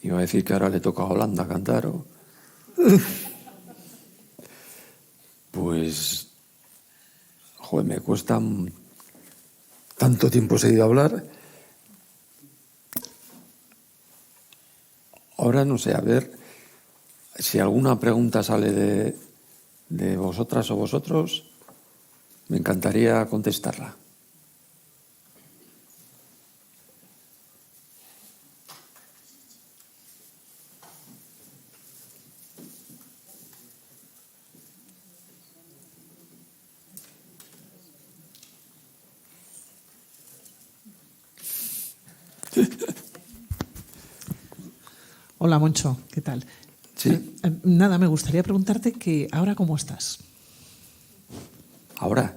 Iba a decir que ahora le toca a Holanda cantar. Pues, joder, me cuesta tanto tiempo seguido hablar. Ahora no sé, a ver si alguna pregunta sale de vosotras o vosotros, me encantaría contestarla. Hola, Moncho, ¿qué tal? Sí. Nada, me gustaría preguntarte que ahora cómo estás. Ahora,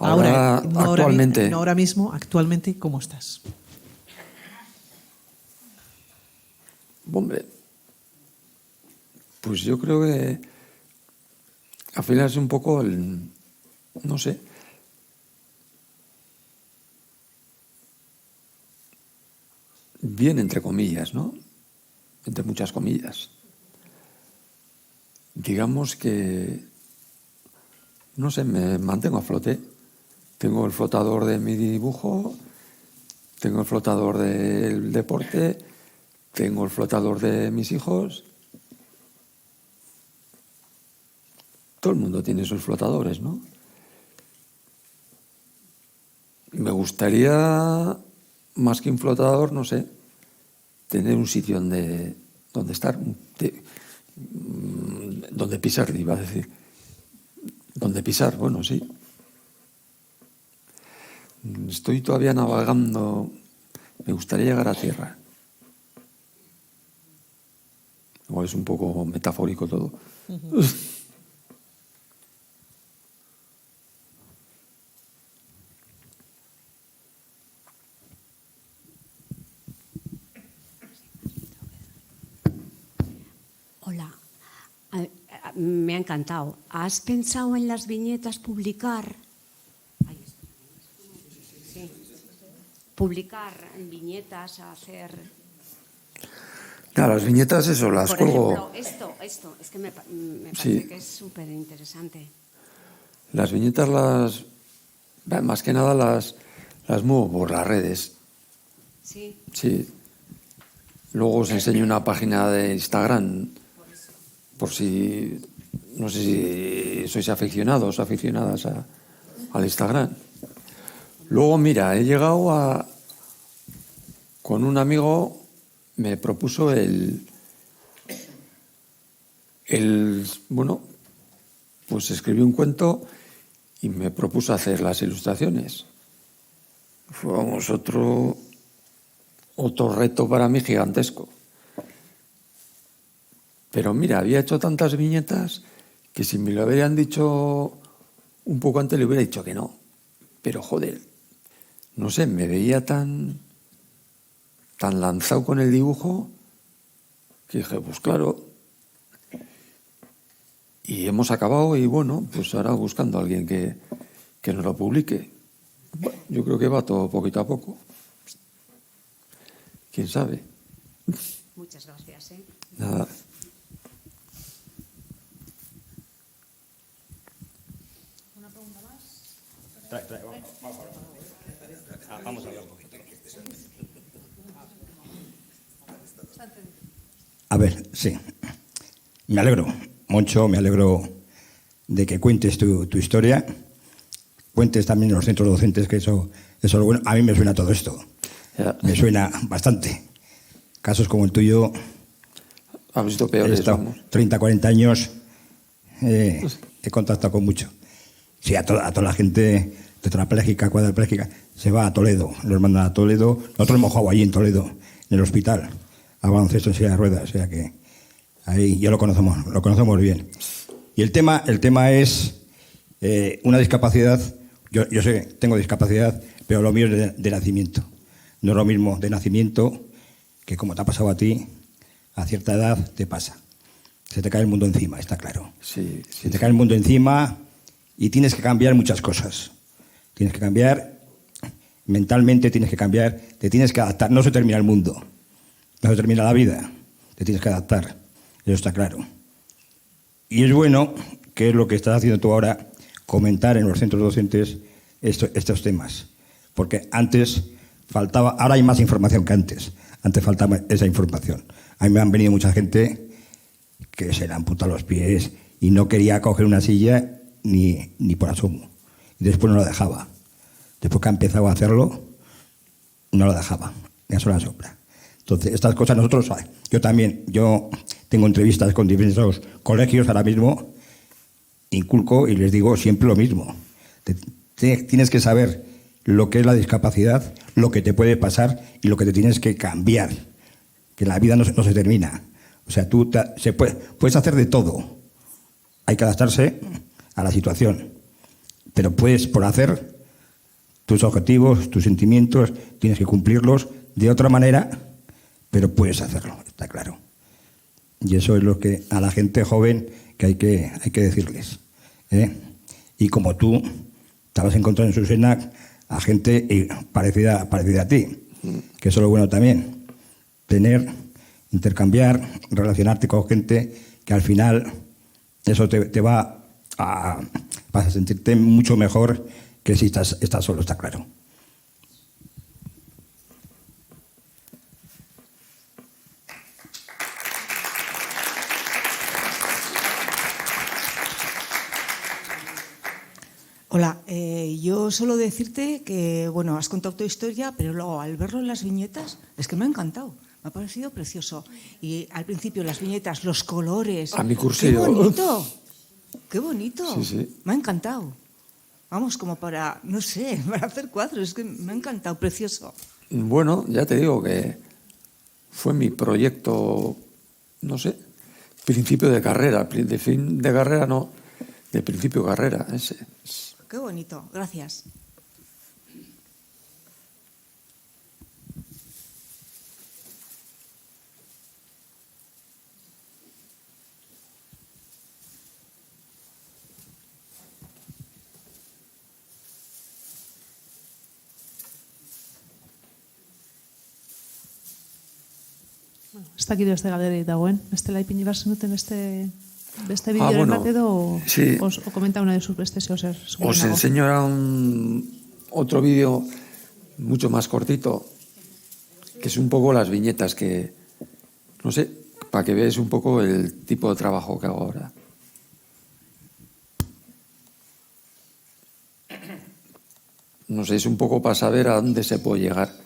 no actualmente. no ahora mismo, actualmente, ¿cómo estás? Hombre, pues yo creo que al final es un poco no sé, bien entre comillas, ¿no? Entre muchas comillas. Digamos que, no sé, me mantengo a flote. Tengo el flotador de mi dibujo, tengo el flotador del deporte, tengo el flotador de mis hijos. Todo el mundo tiene sus flotadores, ¿no? Me gustaría, más que un flotador, no sé, tener un sitio donde estar, donde pisar, iba a decir. Donde pisar, bueno, sí. Estoy todavía navegando. Me gustaría llegar a tierra. O es un poco metafórico todo. Hola, me ha encantado. ¿Has pensado en las viñetas publicar? Ahí está. Sí. Publicar en viñetas, hacer... Claro, las viñetas, eso, las Por colgo. ejemplo, esto, es que me parece Sí. que es súper interesante. Las viñetas más que nada las muevo por las redes. Sí. Sí. Luego os enseño una página de Instagram, por si, no sé si sois aficionados o aficionadas al Instagram. Luego, mira, he llegado con un amigo, me propuso bueno, pues escribí un cuento y me propuso hacer las ilustraciones. Fue, vamos, otro reto para mí gigantesco. Pero mira, había hecho tantas viñetas que si me lo hubieran dicho un poco antes le hubiera dicho que no. Pero joder, no sé, me veía tan lanzado con el dibujo que dije, pues claro. Y hemos acabado y bueno, pues ahora buscando a alguien que nos lo publique. Bueno, yo creo que va todo poquito a poco. ¿Quién sabe? Muchas gracias. Nada. ¿Una pregunta más? Vamos a hablar un poquito. A ver, sí. Me alegro, Moncho, me alegro de que cuentes tu historia. Cuentes también en los centros docentes, que eso es lo bueno. A mí me suena todo esto. Ya. Me suena bastante. Casos como el tuyo. ¿Has visto peores? He estado 30, 40 años. He contactado con mucho. Sí, a toda la gente tetrapléjica, cuadrapléjica, se va a Toledo. Los mandan a Toledo. Nosotros hemos jugado allí en Toledo, en el hospital, a baloncesto en silla de ruedas. O sea que ahí ya lo conocemos bien. Y el tema es una discapacidad. Yo sé, tengo discapacidad, pero lo mío es de nacimiento. No es lo mismo de nacimiento que, como te ha pasado a ti, a cierta edad te pasa. Se te cae el mundo encima, está claro. Sí, Se te cae el mundo encima y tienes que cambiar muchas cosas. Tienes que cambiar mentalmente, tienes que cambiar, te tienes que adaptar. No se termina el mundo, no se termina la vida, te tienes que adaptar. Eso está claro. Y es bueno, que es lo que estás haciendo tú ahora, comentar en los centros docentes estos temas. Porque antes faltaba, ahora hay más información que antes. Antes faltaba esa información. A mí me han venido mucha gente que se le han amputado los pies y no quería coger una silla ni por asomo. Y después no lo dejaba. Después que ha empezado a hacerlo, no lo dejaba, ni a sola sombra. Entonces, estas cosas nosotros, yo tengo entrevistas con diversos colegios ahora mismo, inculco y les digo siempre lo mismo. Tienes que saber lo que es la discapacidad, lo que te puede pasar y lo que te tienes que cambiar. Que la vida no se termina. O sea, puedes hacer de todo. Hay que adaptarse a la situación. Pero puedes, por hacer, tus objetivos, tus sentimientos, tienes que cumplirlos de otra manera, pero puedes hacerlo, está claro. Y eso es lo que a la gente joven que hay que decirles. Y como tú te vas a encontrar en Susena a gente parecida a ti, que eso es lo bueno también. Intercambiar, relacionarte con gente que al final eso vas a sentirte mucho mejor que si estás solo, está claro. Hola, yo solo decirte que, bueno, has contado tu historia, pero luego al verlo en las viñetas es que me ha encantado, me ha parecido precioso. Y al principio las viñetas, los colores... A mi cursillo. ¡Qué bonito! ¡Qué bonito! Sí, sí. Me ha encantado. Vamos, como para, no sé, para hacer cuadros, es que me ha encantado, precioso. Bueno, ya te digo que fue mi proyecto, no sé, principio de carrera, de fin de carrera no, de principio de carrera, ese. Qué bonito, gracias. Ez dakit beste galderik dagoen. Bestela ipini behar zenuten beste bideoren bueno, bat edo sí. os comenta una de sus beste zer. Os enseño ahora otro vídeo mucho más cortito, que es un poco las viñetas que, no sé, para que veáis un poco el tipo de trabajo que hago ahora. No sé, es un poco para saber a dónde se puede llegar.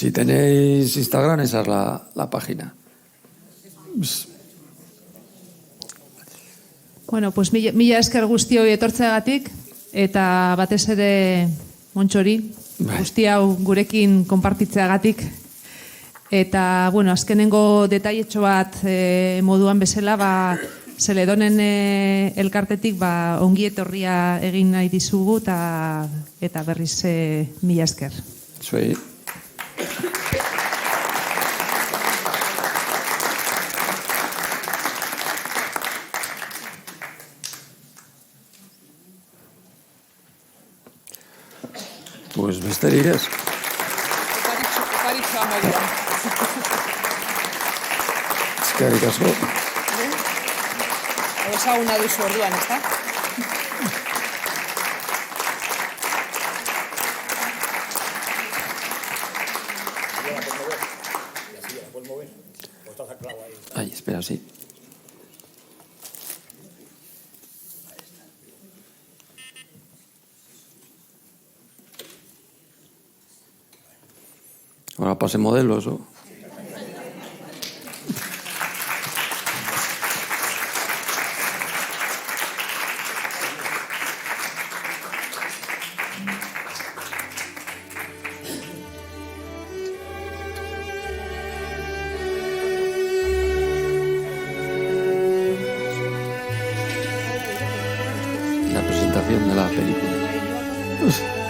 Si tenéis Instagram, esa es la página. Bueno, pues mila esker guztioi etortzeagatik, eta batez ere Montxori, guzti hau gurekin konpartitzeagatik. Eta, bueno, azkenengo detailetxo bat moduan bezala, Zeledonen elkartetik ongi etorria egin nahi dizugu, eta berriz mila esker. Zuei. Pues besterik ez. Oparitxoa moduan. Eskerrik asko. Ezaguna duzu orduan, ezta? Ay, espera, sí. Ahora pase modelos, ¿o? La presentación de la película.